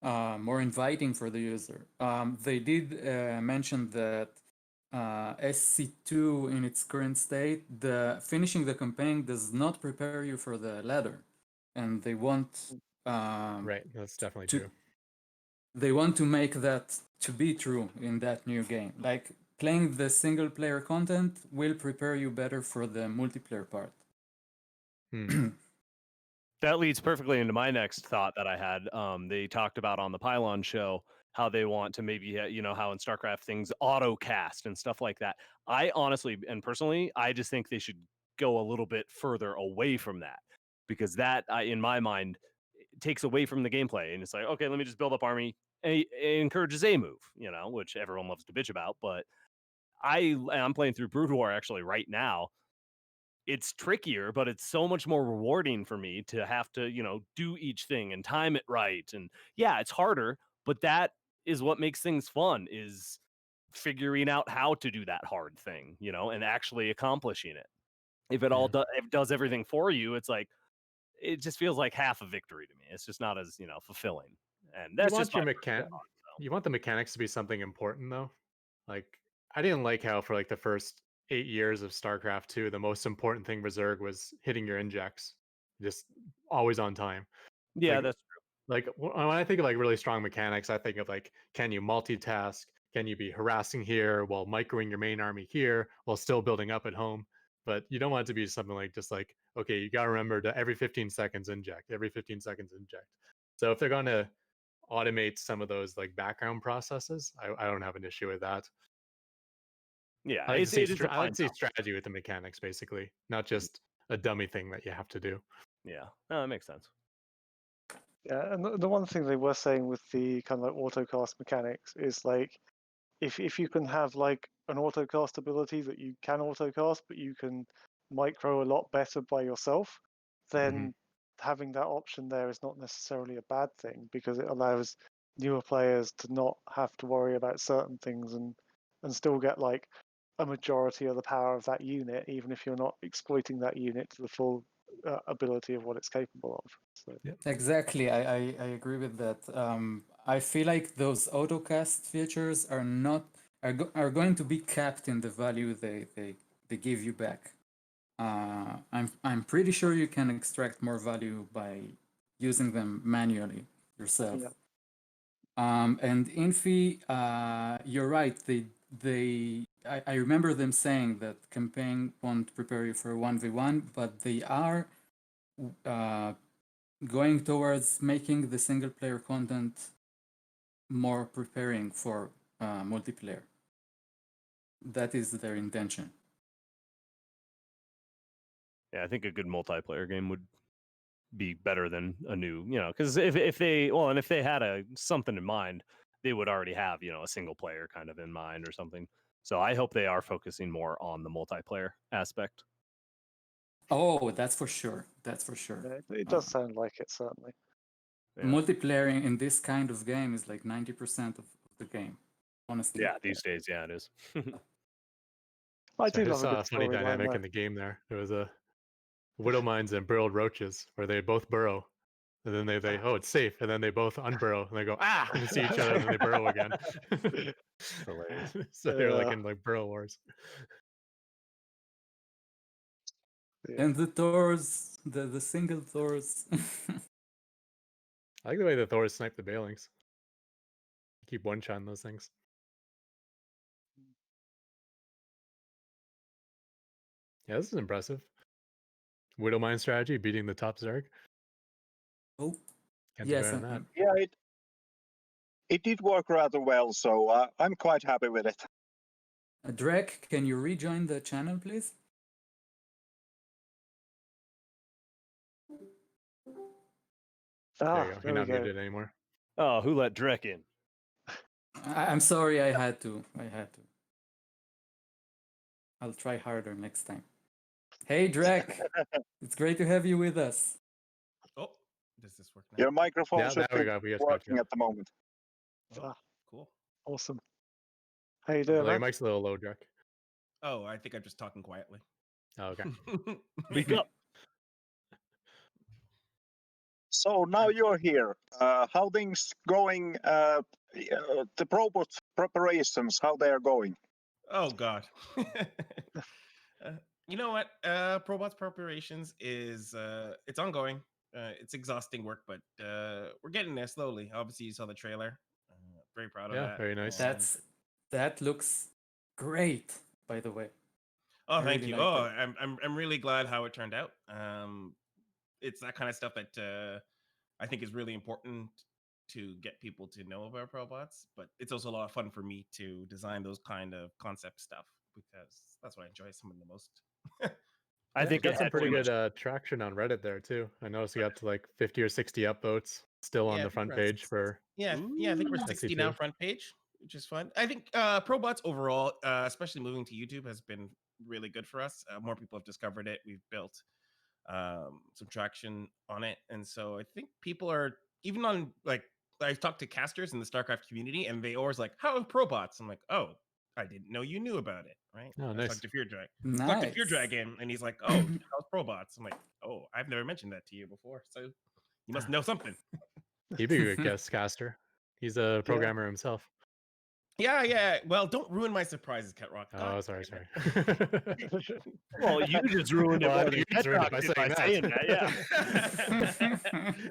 Speaker 5: More inviting for the user. They did mention that SC2 in its current state, finishing the campaign does not prepare you for the ladder, and they want
Speaker 4: right. That's definitely true.
Speaker 5: They want to make that to be true in that new game. Like playing the single player content will prepare you better for the multiplayer part.
Speaker 1: That leads perfectly into my next thought that I had. They talked about on the Pylon show how they want to maybe, how in StarCraft things auto cast and stuff like that. I honestly and personally, I just think they should go a little bit further away from that, because that, in my mind, takes away from the gameplay. And it's like, okay, let me just build up army. It encourages a move, which everyone loves to bitch about. But I'm playing through Brood War actually right now. It's trickier, but it's so much more rewarding for me to have to, do each thing and time it right. And yeah, it's harder, but that is what makes things fun, is figuring out how to do that hard thing, and actually accomplishing it. If it all does everything for you, it's like, it just feels like half a victory to me. It's just not as, fulfilling. And that's just
Speaker 4: you want the mechanics to be something important though. Like, I didn't like how for like the first 8 years of StarCraft 2, the most important thing for Zerg was hitting your injects, just always on time.
Speaker 1: Yeah,
Speaker 4: like,
Speaker 1: that's true.
Speaker 4: Like when I think of like really strong mechanics, I think of like, can you multitask? Can you be harassing here while microing your main army here while still building up at home? But you don't want it to be something like just like, okay, you gotta remember to every 15 seconds inject, every 15 seconds inject. So if they're gonna automate some of those like background processes, I don't have an issue with that.
Speaker 1: Yeah,
Speaker 4: I like
Speaker 1: I
Speaker 4: to see strategy with the mechanics, basically, not just a dummy thing that you have to do.
Speaker 1: Yeah, no, that makes sense.
Speaker 3: Yeah, and the one thing they were saying with the kind of like autocast mechanics is like, if you can have like an autocast ability that you can autocast, but you can micro a lot better by yourself, then having that option there is not necessarily a bad thing, because it allows newer players to not have to worry about certain things and still get like a majority of the power of that unit, even if you're not exploiting that unit to the full ability of what it's capable of. So.
Speaker 5: Exactly, I agree with that. I feel like those autocast features are not are going to be capped in the value they give you back. I'm pretty sure you can extract more value by using them manually yourself.
Speaker 3: Yeah.
Speaker 5: And Infi, you're right. I remember them saying that campaign won't prepare you for 1v1, but they are going towards making the single player content more preparing for multiplayer. That is their intention.
Speaker 1: Yeah, I think a good multiplayer game would be better than a new, because if they had something in mind, they would already have, a single player kind of in mind or something. So I hope they are focusing more on the multiplayer aspect.
Speaker 5: Oh, that's for sure. That's for sure.
Speaker 3: Yeah, it does sound like it, certainly.
Speaker 1: Yeah.
Speaker 5: Multiplayer in this kind of game is like 90% of the game, honestly.
Speaker 1: Yeah, these days, yeah, it is.
Speaker 3: I do love
Speaker 4: saw
Speaker 3: a
Speaker 4: a
Speaker 3: good
Speaker 4: funny
Speaker 3: storyline.
Speaker 4: dynamic in the game there. There was a widow mines and burrowed roaches where they both burrow, and then they oh, it's safe, and then they both unburrow and they go and they see each other and then they burrow again.
Speaker 1: Hilarious.
Speaker 4: So they're like in like burrow wars.
Speaker 3: Yeah.
Speaker 5: And the Thors, the single Thors.
Speaker 4: I like the way the Thors snipe the Balings. Keep one-shotting those things. Yeah, this is impressive. Widow mine strategy beating the top Zerg.
Speaker 5: Oh,
Speaker 4: Can't do
Speaker 5: yes.
Speaker 4: better than that.
Speaker 2: Yeah, it did work rather well, so I'm quite happy with it.
Speaker 5: Drek, can you rejoin the channel, please?
Speaker 4: There you go. You're not muted anymore.
Speaker 1: Oh, who let Drek in?
Speaker 5: I'm sorry, I had to. I'll try harder next time. Hey, Drek. It's great to have you with us.
Speaker 6: Oh, does this work now?
Speaker 2: Your microphone should be
Speaker 4: We
Speaker 2: working at the moment.
Speaker 6: Cool.
Speaker 3: Awesome. How you doing,
Speaker 4: Your
Speaker 3: man?
Speaker 4: mic's a little low, Drek.
Speaker 6: Oh, I think I'm just talking quietly.
Speaker 4: Oh, okay.
Speaker 1: Speak up.
Speaker 2: So now you're here. How things going? The robot preparations, how they are going?
Speaker 6: Oh God. You know what? Probots preparations is it's ongoing. It's exhausting work, but we're getting there slowly. Obviously, you saw the trailer. Very proud of that.
Speaker 4: Yeah, very nice.
Speaker 5: That looks great, by the way.
Speaker 6: Oh, thank you. Oh, I'm really glad how it turned out. It's that kind of stuff that I think is really important to get people to know about Probots, but it's also a lot of fun for me to design those kind of concept stuff because that's what I enjoy some of the most.
Speaker 1: I think
Speaker 4: got
Speaker 1: it
Speaker 4: some
Speaker 1: had
Speaker 4: pretty
Speaker 1: too
Speaker 4: good
Speaker 1: much.
Speaker 4: traction on Reddit there too. I noticed you got to like 50 or 60 upvotes still on
Speaker 6: Yeah, I
Speaker 4: the
Speaker 6: think
Speaker 4: front
Speaker 6: we're at
Speaker 4: page for
Speaker 6: yeah, I think we're 60 now
Speaker 4: SC2.
Speaker 6: front page, which is fun. I think Probots overall, especially moving to YouTube, has been really good for us. More people have discovered it. We've built some traction on it, and so I think people are even on like I talk to casters in the StarCraft community, and they always like, "How are Probots?" I'm like, "Oh, I didn't know you knew about it." Right?
Speaker 4: Oh,
Speaker 6: I
Speaker 4: nice.
Speaker 6: talked to Fear Drag.
Speaker 5: Nice.
Speaker 6: Talked to Fear Dragon, and he's like, "Oh, how's Probots?" I'm like, "Oh, I've never mentioned that to you before, so you must know something."
Speaker 4: He'd be a good guest caster. He's a programmer himself.
Speaker 6: Yeah. Well, don't ruin my surprises, Ketroc.
Speaker 4: Oh,
Speaker 6: God
Speaker 4: sorry.
Speaker 6: damn it.
Speaker 1: Well, you just ruined it
Speaker 4: Well, I
Speaker 1: more
Speaker 4: think
Speaker 1: than
Speaker 4: you just ruined it
Speaker 1: Ketroc
Speaker 4: by
Speaker 1: did
Speaker 4: saying
Speaker 1: by
Speaker 4: that.
Speaker 1: saying that.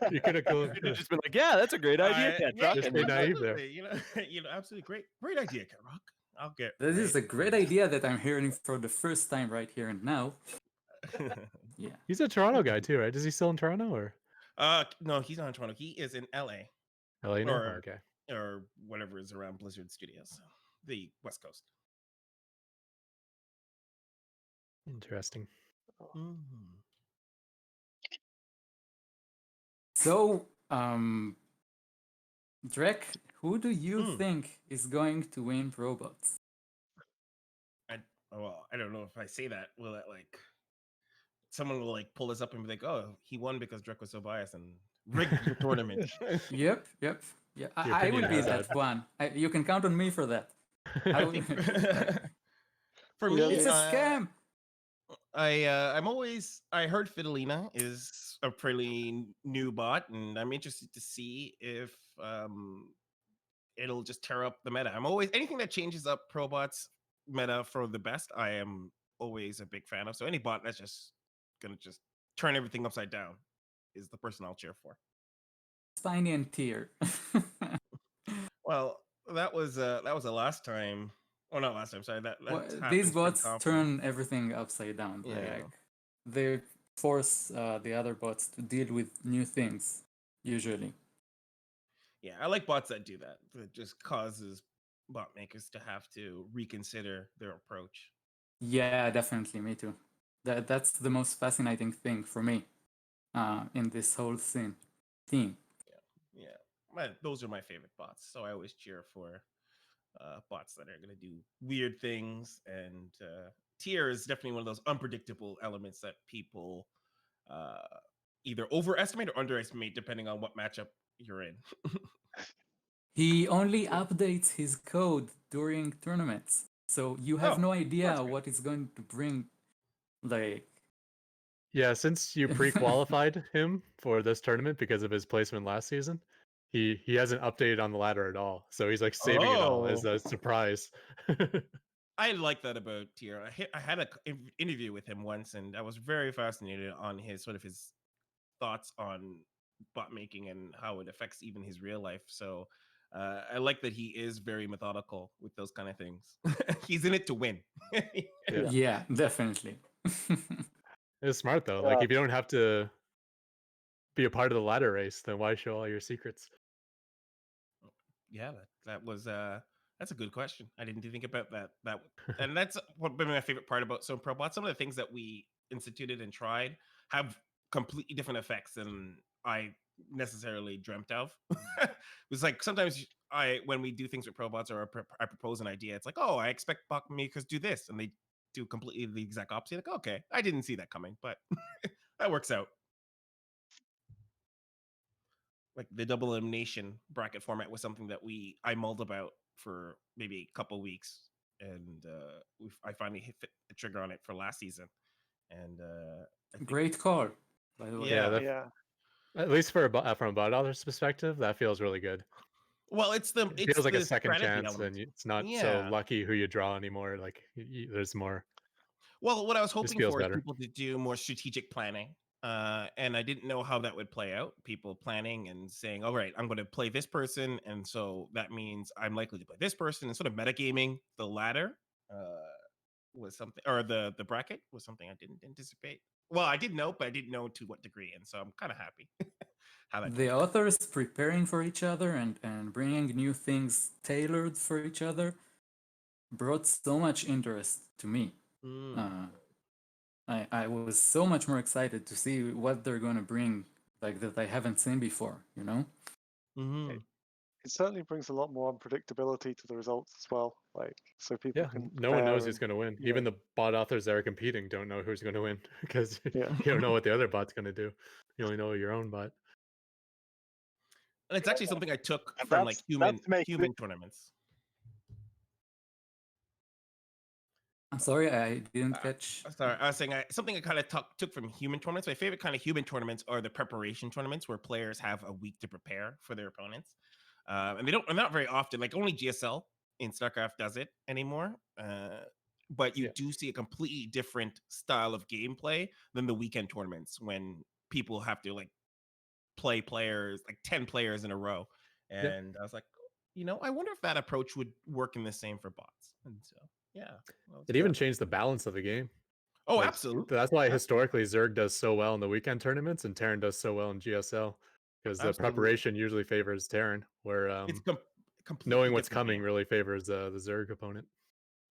Speaker 1: Yeah.
Speaker 4: You could have
Speaker 1: You'd have just been like, "Yeah, that's a great idea, Ketroc."
Speaker 4: Just
Speaker 6: and
Speaker 4: stay naive there.
Speaker 6: absolutely great idea, Ketroc. I'll get
Speaker 5: That is
Speaker 6: right
Speaker 5: a great idea that I'm hearing for the first time right here and now. Yeah.
Speaker 4: He's a Toronto guy too, right? Is he still in Toronto or
Speaker 6: No, he's not in Toronto. He is in LA
Speaker 4: LA now?
Speaker 6: or
Speaker 4: Okay.
Speaker 6: or whatever is around Blizzard Studios, the West Coast.
Speaker 4: Interesting.
Speaker 5: So, Drek, who do you think is going to win Robots?
Speaker 6: I don't know if I say that. Will that like someone will like pull us up and be like, "Oh, he won because Drek was so biased and rigged the tournament."
Speaker 5: Yep. Yeah,
Speaker 4: Your
Speaker 5: I will
Speaker 4: opinion
Speaker 5: be
Speaker 4: has
Speaker 5: that one. You can count on me for that. I will,
Speaker 6: For me,
Speaker 5: it's a scam.
Speaker 6: I heard Fidelina is a pretty new bot, and I'm interested to see if it'll just tear up the meta. I'm always anything that changes up Probots meta for the best. I am always a big fan of. So any bot that's just gonna just turn everything upside down is the person I'll cheer for.
Speaker 5: Spiny and Tier.
Speaker 6: Well, that was the last time. Well, not last time. Sorry, that
Speaker 5: These
Speaker 6: happens pretty
Speaker 5: bots
Speaker 6: often.
Speaker 5: turn everything upside down.
Speaker 6: Yeah.
Speaker 5: Like, they force the other bots to deal with new things, usually.
Speaker 6: Yeah, I like bots that do that. That just causes bot makers to have to reconsider their approach.
Speaker 5: Yeah, definitely. Me too. That's the most fascinating thing for me in this whole theme.
Speaker 6: Yeah. Those are my favorite bots. So I always cheer for bots that are going to do weird things. And Tier is definitely one of those unpredictable elements that people either overestimate or underestimate depending on what matchup you're in.
Speaker 5: He only updates his code during tournaments, so you have no idea what it's going to bring. Like,
Speaker 4: yeah, since you pre-qualified him for this tournament because of his placement last season, he hasn't updated on the ladder at all. So he's like saving it all as a surprise.
Speaker 6: I like that about Tier. I had an interview with him once, and I was very fascinated on his thoughts on bot making and how it affects even his real life. So I like that he is very methodical with those kind of things. He's in it to win.
Speaker 5: yeah, definitely.
Speaker 4: It's smart though. Like if you don't have to be a part of the ladder race, then why show all your secrets?
Speaker 6: Yeah, that was that's a good question. I didn't think about that. And that's what been my favorite part about Probots. Some of the things that we instituted and tried have completely different effects than I necessarily dreamt of. It was like sometimes when we do things with Probots or I propose an idea, it's like, oh, I expect bot makers do this, and they do completely the exact opposite. Like, okay, I didn't see that coming, but that works out. Like the double elimination bracket format was something that I mulled about for maybe a couple weeks, and I finally hit the trigger on it for last season. And
Speaker 5: great call, by the way.
Speaker 4: Yeah. At least from a bot author's perspective, that feels really good.
Speaker 6: Well, it
Speaker 4: feels like a second chance,
Speaker 6: element.
Speaker 4: and it's not so lucky who you draw anymore. Like there's more.
Speaker 6: Well, what I was hoping for is
Speaker 4: better.
Speaker 6: people to do more strategic planning. And I didn't know how that would play out. People planning and saying, all right, I'm going to play this person. And so that means I'm likely to play this person. And sort of metagaming the ladder was something, or the bracket was something I didn't anticipate. Well, I did know, but I didn't know to what degree. And so I'm kind of happy. how that
Speaker 5: the authors preparing for each other and bringing new things tailored for each other brought so much interest to me. I was so much more excited to see what they're going to bring, like that I haven't seen before, you know?
Speaker 3: It certainly brings a lot more unpredictability to the results as well. Like, so people can
Speaker 4: no one knows
Speaker 3: prepare
Speaker 4: who's going to win.
Speaker 3: yeah.
Speaker 4: Even the bot authors that are competing don't know who's going to win because
Speaker 3: Yeah.
Speaker 4: you don't know what the other bot's going to do. You only know your own bot.
Speaker 6: And it's actually something I took
Speaker 2: And
Speaker 6: from like human
Speaker 2: makes
Speaker 6: tournaments.
Speaker 5: I'm sorry, I didn't catch.
Speaker 6: Sorry, I was saying something I kind of took from human tournaments. My favorite kind of human tournaments are the preparation tournaments where players have a week to prepare for their opponents, and they're not very often. Like only GSL in StarCraft does it anymore. But you do see a completely different style of gameplay than the weekend tournaments when people have to like play players like 10 players in a row. And I was like, I wonder if that approach would work in the same for bots. And so
Speaker 4: It even changed the balance of the game.
Speaker 6: Oh, like, absolutely.
Speaker 4: That's why historically Zerg does so well in the weekend tournaments and Terran does so well in GSL, because the preparation usually favors Terran, where it's knowing what's coming really favors the Zerg opponent.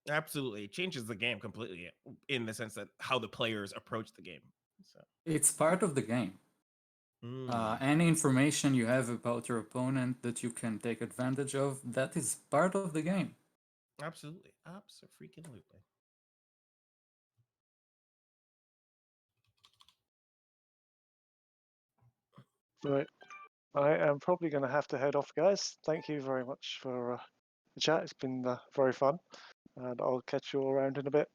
Speaker 6: Absolutely. It changes the game completely in the sense that how the players approach the game. So
Speaker 5: it's part of the game. Any information you have about your opponent that you can take advantage of, that is part of the game.
Speaker 6: Absolutely. Absolutely.
Speaker 3: Right. I am probably going to have to head off, guys. Thank you very much for the chat. It's been very fun. And I'll catch you all around in a bit.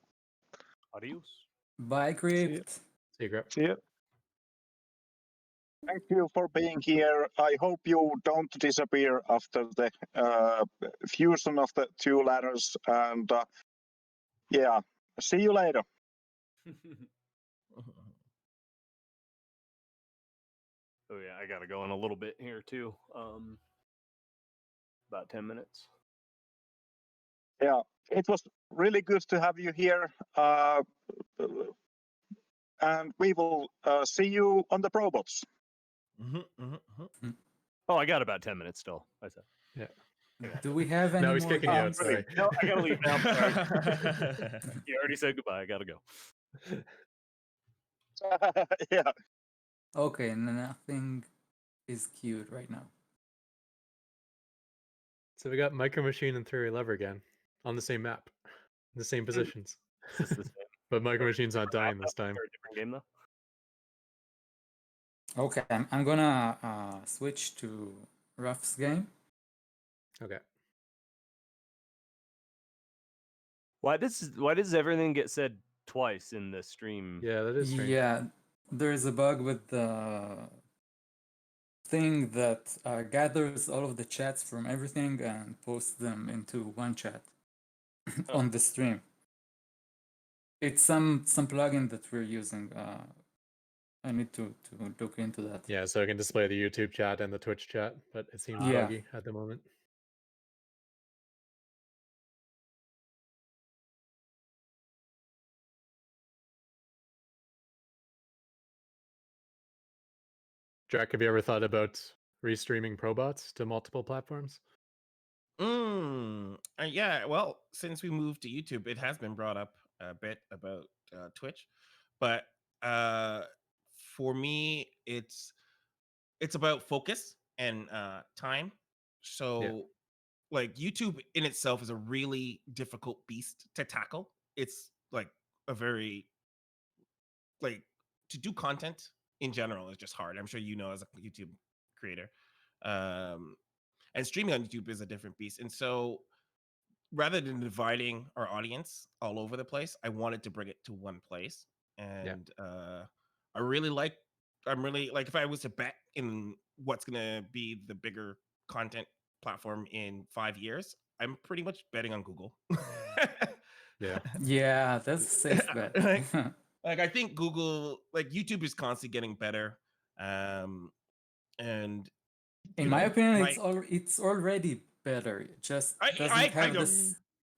Speaker 1: Adios.
Speaker 5: Bye, Crypt.
Speaker 4: See you, Crypt.
Speaker 3: See you.
Speaker 2: Thank you for being here. I hope you don't disappear after the fusion of the two ladders. And yeah, see you later.
Speaker 1: Oh yeah, I gotta go in a little bit here too. About 10 minutes.
Speaker 2: Yeah, it was really good to have you here. And we will see you on the Probots.
Speaker 1: Oh, I got about 10 minutes still. I said.
Speaker 4: Yeah.
Speaker 5: Do we have any
Speaker 4: No, he's
Speaker 5: more
Speaker 4: kicking you out.
Speaker 5: games?
Speaker 4: Sorry.
Speaker 1: No, I gotta leave now. Sorry. You already said goodbye. I gotta go.
Speaker 2: Yeah.
Speaker 5: Okay, nothing is queued right now.
Speaker 4: So we got Micro Machine and Theory Lever again on the same map, the same positions.
Speaker 1: Is this the same?
Speaker 4: But Micro Machine's not dying this time.
Speaker 1: Or a different game though.
Speaker 5: Okay, I'm gonna switch to Ruff's game.
Speaker 4: Okay.
Speaker 1: Why does everything get said twice in the stream?
Speaker 4: Yeah, that is strange.
Speaker 5: Yeah, there is a bug with the thing that gathers all of the chats from everything and posts them into one chat on the stream. It's some plugin that we're using. I need to look into that.
Speaker 4: Yeah, so I can display the YouTube chat and the Twitch chat, but it seems buggy at the moment. Jack, have you ever thought about restreaming Probots to multiple platforms?
Speaker 6: Yeah, well, since we moved to YouTube, it has been brought up a bit about Twitch, but for me, it's about focus and time. So, like YouTube in itself is a really difficult beast to tackle. It's like a very to do content in general is just hard. I'm sure you know as a YouTube creator. And streaming on YouTube is a different beast. And so rather than dividing our audience all over the place, I wanted to bring it to one place. And I'm really like if I was to bet in what's gonna be the bigger content platform in 5 years, I'm pretty much betting on Google.
Speaker 5: Yeah, that's a safe bet.
Speaker 6: Like I think Google, like YouTube is constantly getting better. And
Speaker 5: in my opinion, it's already better. It just doesn't have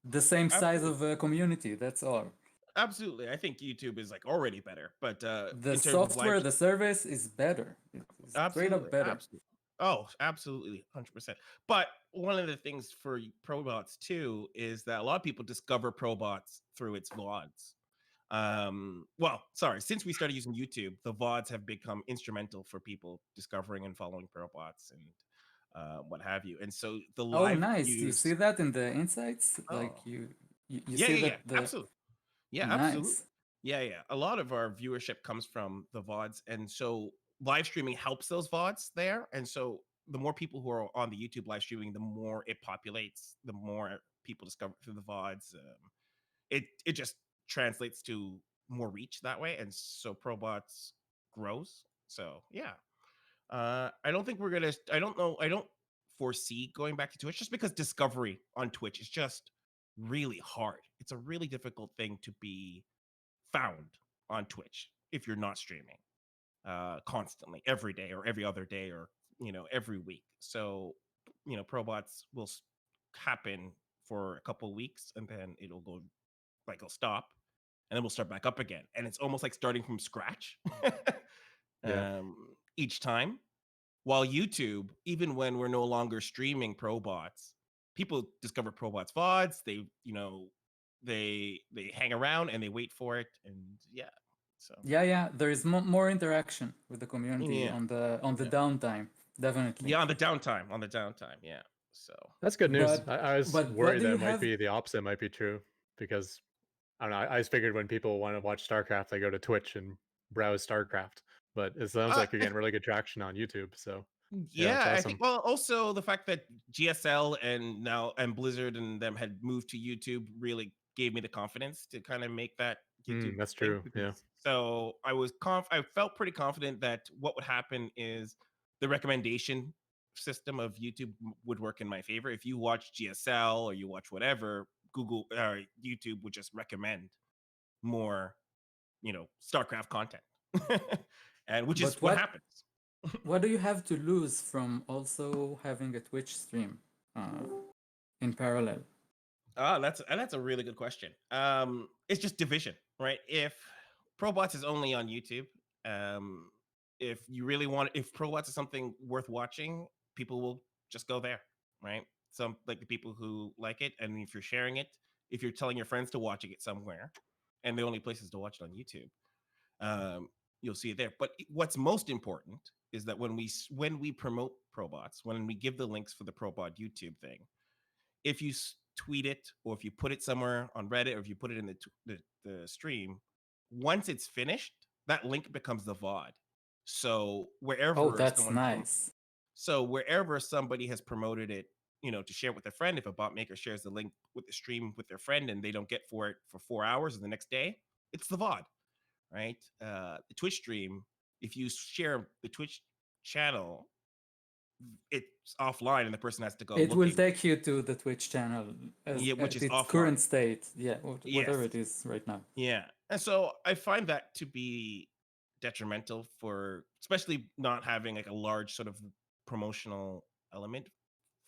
Speaker 5: the same size of a community. That's all.
Speaker 6: Absolutely. I think YouTube is like already better, but
Speaker 5: The
Speaker 6: in terms of live,
Speaker 5: software, the service is better. It's straight up
Speaker 6: absolutely,
Speaker 5: better.
Speaker 6: absolutely. Oh, absolutely, 100%. But one of the things for ProBots too is that a lot of people discover ProBots through its VODs. Well, sorry, since we started using YouTube, the VODs have become instrumental for people discovering and following ProBots and what have you. And so the
Speaker 5: Oh,
Speaker 6: live
Speaker 5: nice. You see
Speaker 6: views.
Speaker 5: that in the insights? Like
Speaker 6: Oh,
Speaker 5: you
Speaker 6: yeah,
Speaker 5: see
Speaker 6: yeah, yeah,
Speaker 5: that the
Speaker 6: absolutely. Yeah, absolutely.
Speaker 5: nice.
Speaker 6: Yeah, yeah. A lot of our viewership comes from the VODs. And so live streaming helps those VODs there. And so the more people who are on the YouTube live streaming, the more it populates, the more people discover through the VODs. It just translates to more reach that way. And so ProBots grows. So yeah. I don't think we're gonna I don't know, I don't foresee going back to Twitch just because discovery on Twitch is just really hard. It's a really difficult thing to be found on Twitch if you're not streaming constantly every day or every other day or every week. So ProBots will happen for a couple weeks and then it'll go like it'll stop and then we'll start back up again and it's almost like starting from scratch
Speaker 4: Yeah.
Speaker 6: each time. While YouTube, even when we're no longer streaming ProBots, people discover ProBots VODs. They hang around and they wait for it, and yeah. So
Speaker 5: Yeah. There is more interaction with the community
Speaker 6: yeah,
Speaker 5: on the
Speaker 6: yeah,
Speaker 5: downtime, definitely.
Speaker 6: yeah. On the downtime, yeah. So
Speaker 4: That's good news.
Speaker 5: But
Speaker 4: I was
Speaker 5: but what
Speaker 4: worried
Speaker 5: do
Speaker 4: that
Speaker 5: you
Speaker 4: it might
Speaker 5: have?
Speaker 4: be the opposite might be true because I don't know. I just figured when people want to watch StarCraft, they go to Twitch and browse StarCraft. But it sounds
Speaker 6: uh,
Speaker 4: like you're getting really good traction on YouTube. So yeah, that's
Speaker 6: yeah, I think.
Speaker 4: awesome.
Speaker 6: Well, also the fact that GSL and Blizzard and them had moved to YouTube really gave me the confidence to kind of make that YouTube
Speaker 4: That's
Speaker 6: thing
Speaker 4: true. Yeah.
Speaker 6: because so I felt pretty confident that what would happen is the recommendation system of YouTube would work in my favor. If you watch GSL or you watch whatever, Google or YouTube would just recommend more, StarCraft content. And which is
Speaker 5: But
Speaker 6: what happens.
Speaker 5: what do you have to lose from also having a Twitch stream uh, in parallel?
Speaker 6: That's a really good question. It's just division, right? If ProBots is only on YouTube, um, if ProBots is something worth watching, people will just go there, right? Some like the people who like it, and if you're sharing it, if you're telling your friends to watching it somewhere, and the only places to watch it on YouTube, you'll see it there. But what's most important is that when we promote ProBots, when we give the links for the ProBot YouTube thing, if you tweet it or if you put it somewhere on Reddit or if you put it in the stream, once it's finished, that link becomes the VOD. So
Speaker 5: Oh, that's nice.
Speaker 6: wherever somebody has promoted it, to share with a friend, if a bot maker shares the link with the stream with their friend and they don't get for it for 4 hours or the next day, it's the VOD, right? The Twitch stream, if you share the Twitch channel, it's offline and the person has to go
Speaker 5: It will
Speaker 6: looking.
Speaker 5: take you to the Twitch channel
Speaker 6: Yeah, which
Speaker 5: at
Speaker 6: is
Speaker 5: its
Speaker 6: offline.
Speaker 5: current state. Yeah, whatever
Speaker 6: Yes.
Speaker 5: it is right now.
Speaker 6: Yeah. And so I find that to be detrimental for especially not having like a large sort of promotional element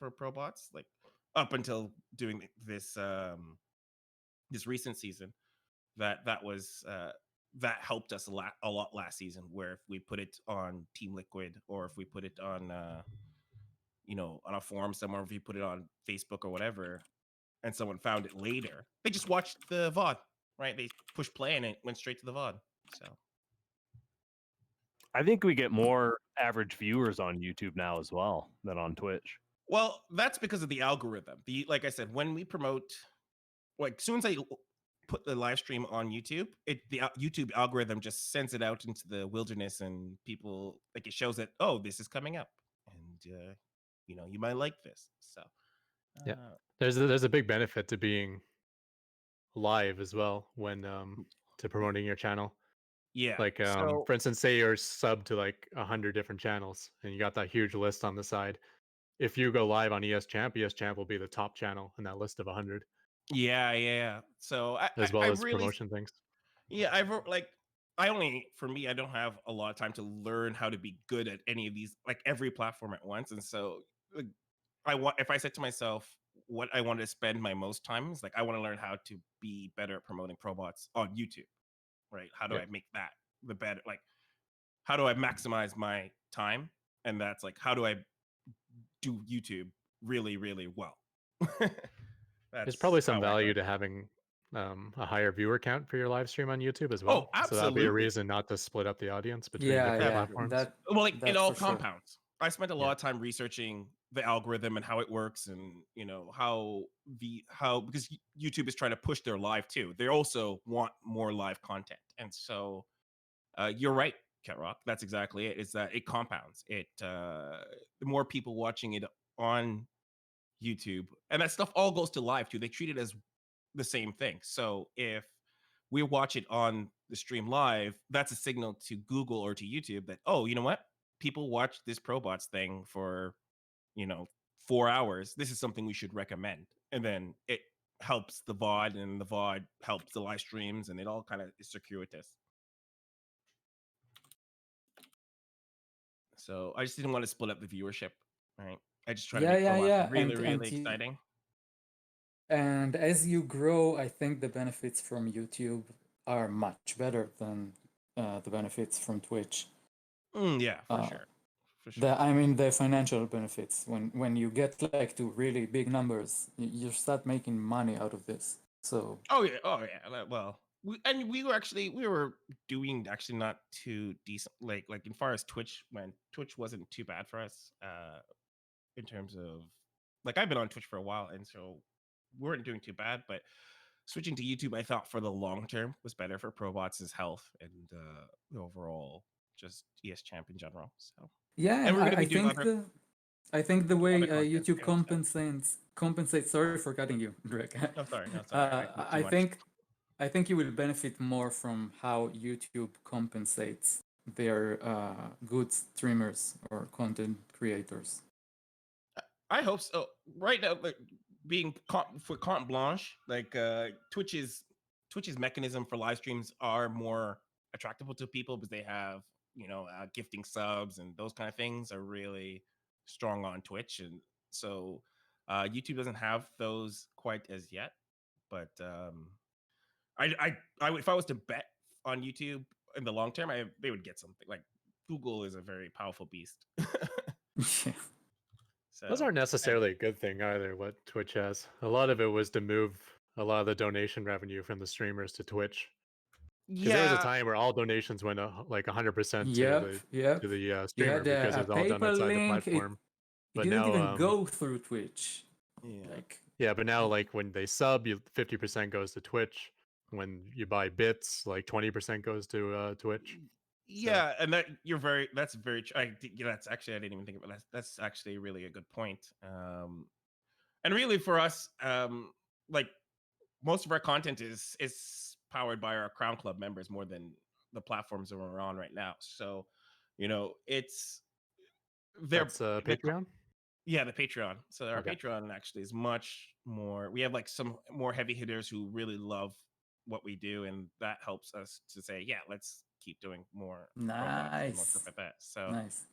Speaker 6: for ProBots, like up until doing this recent season, that was that helped us a lot last season, where if we put it on Team Liquid or if we put it on on a forum somewhere, if you put it on Facebook or whatever, and someone found it later, they just watched the VOD, right? They pushed play and it went straight to the VOD. So
Speaker 1: I think we get more average viewers on YouTube now as well than on Twitch.
Speaker 6: well, that's because of the algorithm. Like I said, when we promote, like as soon as I put the live stream on YouTube, the YouTube algorithm just sends it out into the wilderness, and people like it shows that, oh, this is coming up, and you might like this. So
Speaker 4: Yeah. There's a big benefit to being live as well when to promoting your channel.
Speaker 6: yeah.
Speaker 4: Like
Speaker 6: So
Speaker 4: for instance, say you're sub to like 100 different channels and you got that huge list on the side. If you go live on ES Champ will be the top channel in that list of 100,
Speaker 6: yeah. So
Speaker 4: as
Speaker 6: I
Speaker 4: well as
Speaker 6: really
Speaker 4: promotion things.
Speaker 6: Yeah, for me, I don't have a lot of time to learn how to be good at any of these, like every platform at once. And so like, if I said to myself, what I wanted to spend my most time is like I want to learn how to be better at promoting ProBots on YouTube, right? How do I make that the better? Like, how do I maximize my time? And that's like, how do I do YouTube really, really well?
Speaker 4: There's probably some
Speaker 6: how I
Speaker 4: value
Speaker 6: go.
Speaker 4: to having a higher viewer count for your live stream on YouTube as
Speaker 6: Oh,
Speaker 4: well. So that'd be a
Speaker 6: absolutely.
Speaker 4: reason not to split up the audience between
Speaker 5: Yeah,
Speaker 4: different
Speaker 5: yeah,
Speaker 4: platforms.
Speaker 5: that
Speaker 6: Well, like it
Speaker 5: that's
Speaker 6: all
Speaker 5: for sure.
Speaker 6: compounds. I spent a lot of time researching the algorithm and how it works, and you know how because YouTube is trying to push their live too. They also want more live content, and so you're right, Ketroc. That's exactly it. Is that it compounds? It the more people watching it on YouTube, and that stuff all goes to live too. They treat it as the same thing. So if we watch it on the stream live, that's a signal to Google or to YouTube that, oh, you know what? People watch this ProBots thing for, 4 hours. This is something we should recommend. And then it helps the VOD, and the VOD helps the live streams, and it all kind of is circuitous. So I just didn't want to split up the viewership, right? I just try to make ProBots really, really exciting.
Speaker 5: And as you grow, I think the benefits from YouTube are much better than the benefits from Twitch.
Speaker 6: Yeah, for sure. For sure.
Speaker 5: The financial benefits, when you get like to really big numbers, you start making money out of this. So
Speaker 6: oh yeah. Well, we were doing actually not too decent. Like as far as Twitch went, Twitch wasn't too bad for us. In terms of like I've been on Twitch for a while, and so we weren't doing too bad. But switching to YouTube, I thought for the long term was better for ProBots' health and the overall just ES Champ in general. So
Speaker 5: yeah,
Speaker 6: and we're
Speaker 5: I
Speaker 6: gonna be doing
Speaker 5: think
Speaker 6: other.
Speaker 5: I think the way
Speaker 6: other content
Speaker 5: YouTube
Speaker 6: and stuff.
Speaker 5: compensates. Sorry for cutting you, Drake.
Speaker 6: No, sorry. I talk too
Speaker 5: I
Speaker 6: much.
Speaker 5: think you will benefit more from how YouTube compensates their good streamers or content creators.
Speaker 6: I hope so. Right now, like, being for carte blanche, like Twitch's mechanism for live streams are more attractable to people because they have gifting subs, and those kind of things are really strong on Twitch, and so YouTube doesn't have those quite as yet. But I if I was to bet on YouTube in the long term, they would get something. Like Google is a very powerful beast.
Speaker 5: Yeah.
Speaker 6: So
Speaker 4: Those aren't necessarily a good thing either, what Twitch has. A lot of it was to move a lot of the donation revenue from the streamers to Twitch. Because there was a time where all donations went like 100% to the streamer because it was all done outside the platform.
Speaker 5: But it didn't even go through Twitch. But
Speaker 4: now like when they sub, 50% goes to Twitch. When you buy bits, like 20% goes to Twitch.
Speaker 6: Yeah, and that's very that's actually I didn't even think about that. That's actually really a good point. And really for us, like most of our content is powered by our Crown Club members more than the platforms that we're on right now. So, it's
Speaker 4: that's Patreon.
Speaker 6: Yeah, the Patreon. So our Patreon actually is much more. We have like some more heavy hitters who really love what we do, and that helps us to say, yeah, let's keep doing more.
Speaker 5: Nice.
Speaker 6: More stuff like that. So
Speaker 5: nice.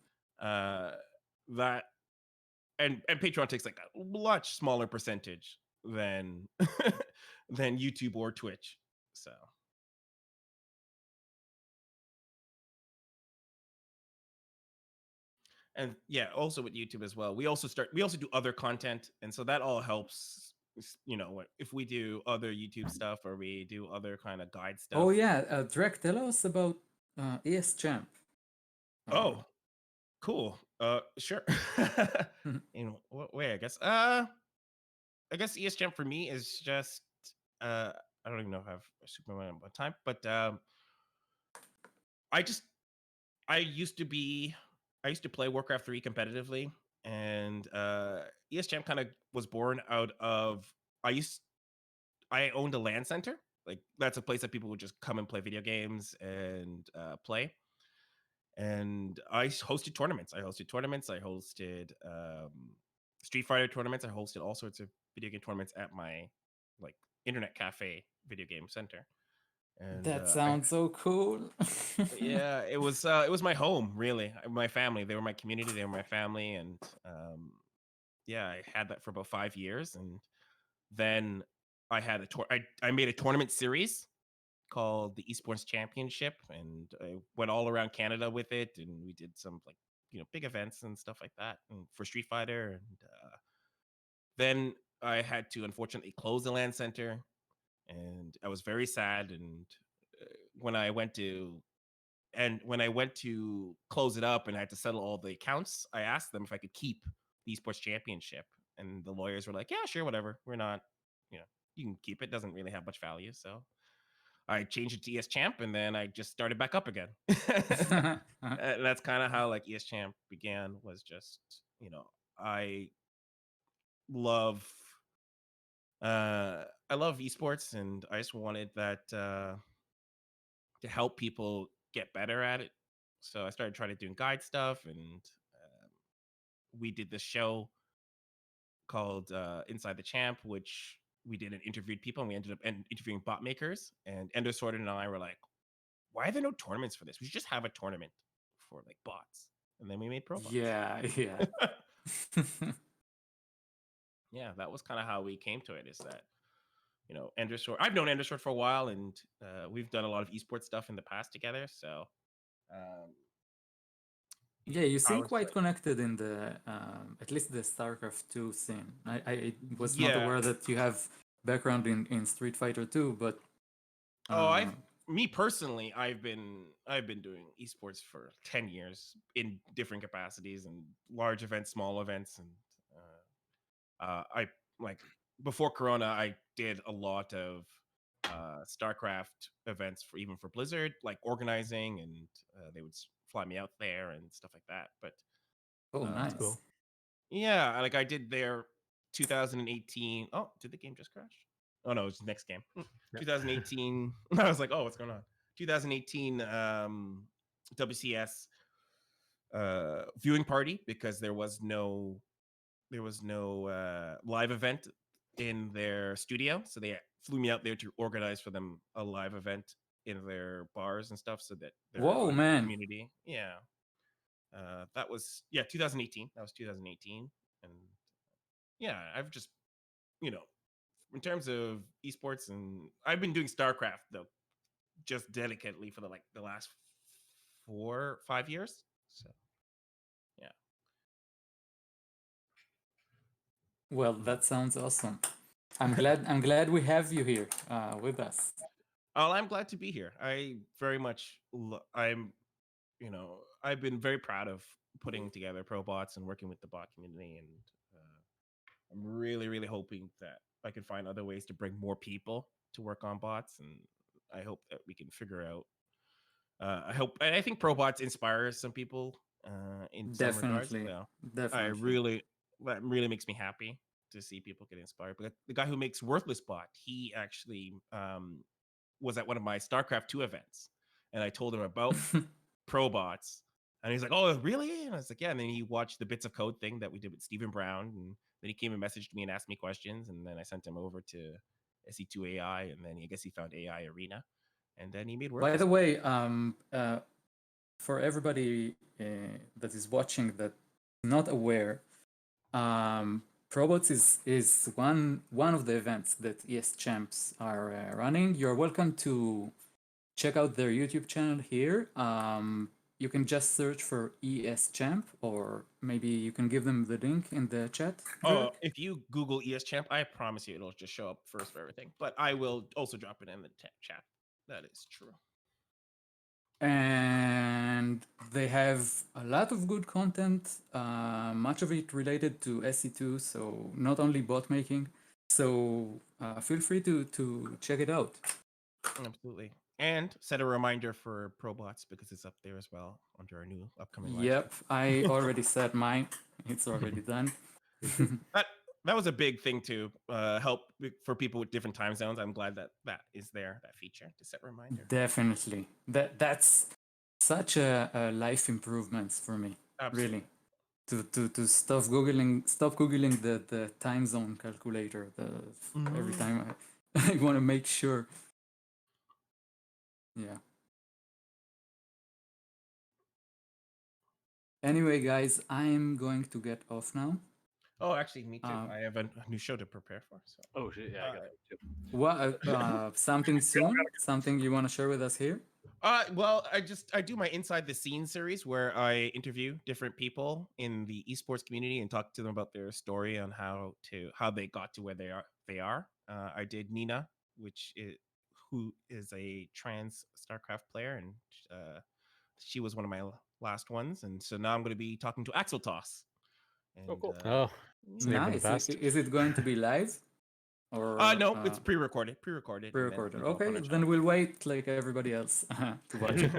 Speaker 6: That and Patreon takes like a much smaller percentage than than YouTube or Twitch. So. And yeah, also with YouTube as well. We also do other content, and so that all helps. If we do other YouTube stuff or we do other kind of guide stuff.
Speaker 5: Oh yeah, Drek, tell us about ES Champ.
Speaker 6: Oh, cool. Sure. In what way? I guess ES Champ for me is just I don't even know if I have a Superman at one time, but I used to play Warcraft 3 competitively, and ES Champ kind of was born out of I owned a LAN center. Like that's a place that people would just come and play video games and play. And I hosted tournaments. I hosted Street Fighter tournaments. I hosted all sorts of video game tournaments at my like internet cafe video game center. And
Speaker 5: that sounds so cool.
Speaker 6: Yeah, it was my home, really. My family. They were my community. They were my family, and I had that for about 5 years, and then I had I made a tournament series called the Esports Championship, and I went all around Canada with it, and we did some like big events and stuff like that, and for Street Fighter, and then I had to unfortunately close the LAN center, and I was very sad. And uh, when I went to close it up and I had to settle all the accounts, I asked them if I could keep the Esports Championship, and the lawyers were like, "Yeah, sure, whatever. We're not, you can keep it. Doesn't really have much value." So I changed it to ES Champ, and then I just started back up again. And that's kind of how like ES Champ began. Was just I love I love esports, and I just wanted that to help people get better at it. So I started trying to doing guide stuff, and we did this show called Inside the Champ, which we did and interviewed people, and we ended up interviewing bot makers. And Ender Sword and I were like, why are there no tournaments for this? We should just have a tournament for like bots. And then we made pro bots.
Speaker 5: Yeah.
Speaker 6: Yeah, that was kind of how we came to it. Is that Ender Sword? I've known Ender Sword for a while, and we've done a lot of esports stuff in the past together. So
Speaker 5: yeah, you seem
Speaker 6: was
Speaker 5: quite
Speaker 6: like-
Speaker 5: connected in the at least the StarCraft 2 scene. I was not
Speaker 6: Yeah.
Speaker 5: aware that you have background in Street Fighter 2, but
Speaker 6: me personally, I've been doing esports for 10 years in different capacities, and large events, small events, and I like before Corona, I did a lot of StarCraft events for Blizzard, like organizing, and they would fly me out there and stuff like that. But
Speaker 5: oh, nice.
Speaker 4: Cool.
Speaker 6: yeah, like I did their 2018. Oh, did the game just crash? Oh no, it's the next game. 2018. I was like, oh, what's going on? 2018 WCS viewing party, because there was no live event in their studio, so they flew me out there to organize for them a live event in their bars and stuff, so that their
Speaker 5: Whoa, man.
Speaker 6: community. That was 2018. That was 2018, and yeah, I've just in terms of esports, and I've been doing StarCraft though, just dedicatedly for the last 4-5 years. So yeah.
Speaker 5: Well, that sounds awesome. I'm glad we have you here with us.
Speaker 6: Oh, I'm glad to be here. I very much I've been very proud of putting together ProBots and working with the bot community, and I'm really, really hoping that I can find other ways to bring more people to work on bots, and I hope that we can figure out. I think ProBots inspire some people in some regards.
Speaker 5: Definitely.
Speaker 6: So
Speaker 5: Definitely.
Speaker 6: that really makes me happy to see people get inspired. But the guy who makes Worthless Bot, he actually was at one of my StarCraft 2 events, and I told him about ProBots, and he's like, "Oh, really?" And I was like, "Yeah." And then he watched the Bits of Code thing that we did with Stephen Brown, and then he came and messaged me and asked me questions, and then I sent him over to SE2 AI, and then I guess he found AI Arena, and then he made Worthless.
Speaker 5: By the way, for everybody that is watching that is not aware, ProBots is one of the events that ES Champs are running. You're welcome to check out their YouTube channel here. You can just search for ES Champ, or maybe you can give them the link in the chat.
Speaker 6: Oh, if you Google ES Champ, I promise you it'll just show up first for everything. But I will also drop it in the chat. That is true.
Speaker 5: And they have a lot of good content, much of it related to SE2, so not only bot making. So feel free to check it out.
Speaker 6: Absolutely. And set a reminder for ProBots, because it's up there as well under our new upcoming live
Speaker 5: Yep,
Speaker 6: stream.
Speaker 5: I already set mine. It's already done.
Speaker 6: That was a big thing to help for people with different time zones. I'm glad that is there, that feature to set reminder.
Speaker 5: Definitely. That's such a life improvements for me.
Speaker 6: Absolutely.
Speaker 5: Really. To stop googling the time zone calculator every time I want to make sure. Yeah. Anyway, guys, I'm going to get off now.
Speaker 6: Oh, actually, me too.
Speaker 5: Um,
Speaker 6: I have a new show to prepare for. So.
Speaker 1: Oh shit! Yeah, I got that too.
Speaker 5: What something soon? Something you want to share with us here?
Speaker 6: Well, I do my Inside the Scene series where I interview different people in the esports community and talk to them about their story on how they got to where they are. I did Nina, who is a trans StarCraft player, and she was one of my last ones. And so now I'm going to be talking to Axel Toss. And,
Speaker 1: Oh, cool.
Speaker 4: Save from the
Speaker 5: Nice.
Speaker 4: past.
Speaker 5: Is it going to be live? Or
Speaker 6: no, it's pre-recorded. Pre-recorded.
Speaker 5: pre-recorded.
Speaker 6: And then
Speaker 5: Okay, then we'll wait like everybody else to watch it.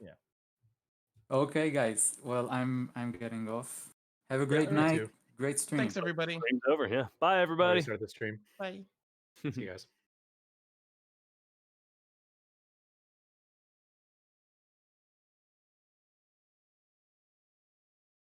Speaker 6: Yeah.
Speaker 5: Okay, guys. Well, I'm getting off. Have a
Speaker 6: Yeah,
Speaker 5: great
Speaker 4: me
Speaker 5: night.
Speaker 4: too.
Speaker 5: Great stream.
Speaker 6: Thanks, everybody.
Speaker 1: Stream's over. Yeah. Bye,
Speaker 4: Already
Speaker 1: everybody.
Speaker 4: started the stream.
Speaker 6: Bye.
Speaker 4: See you guys.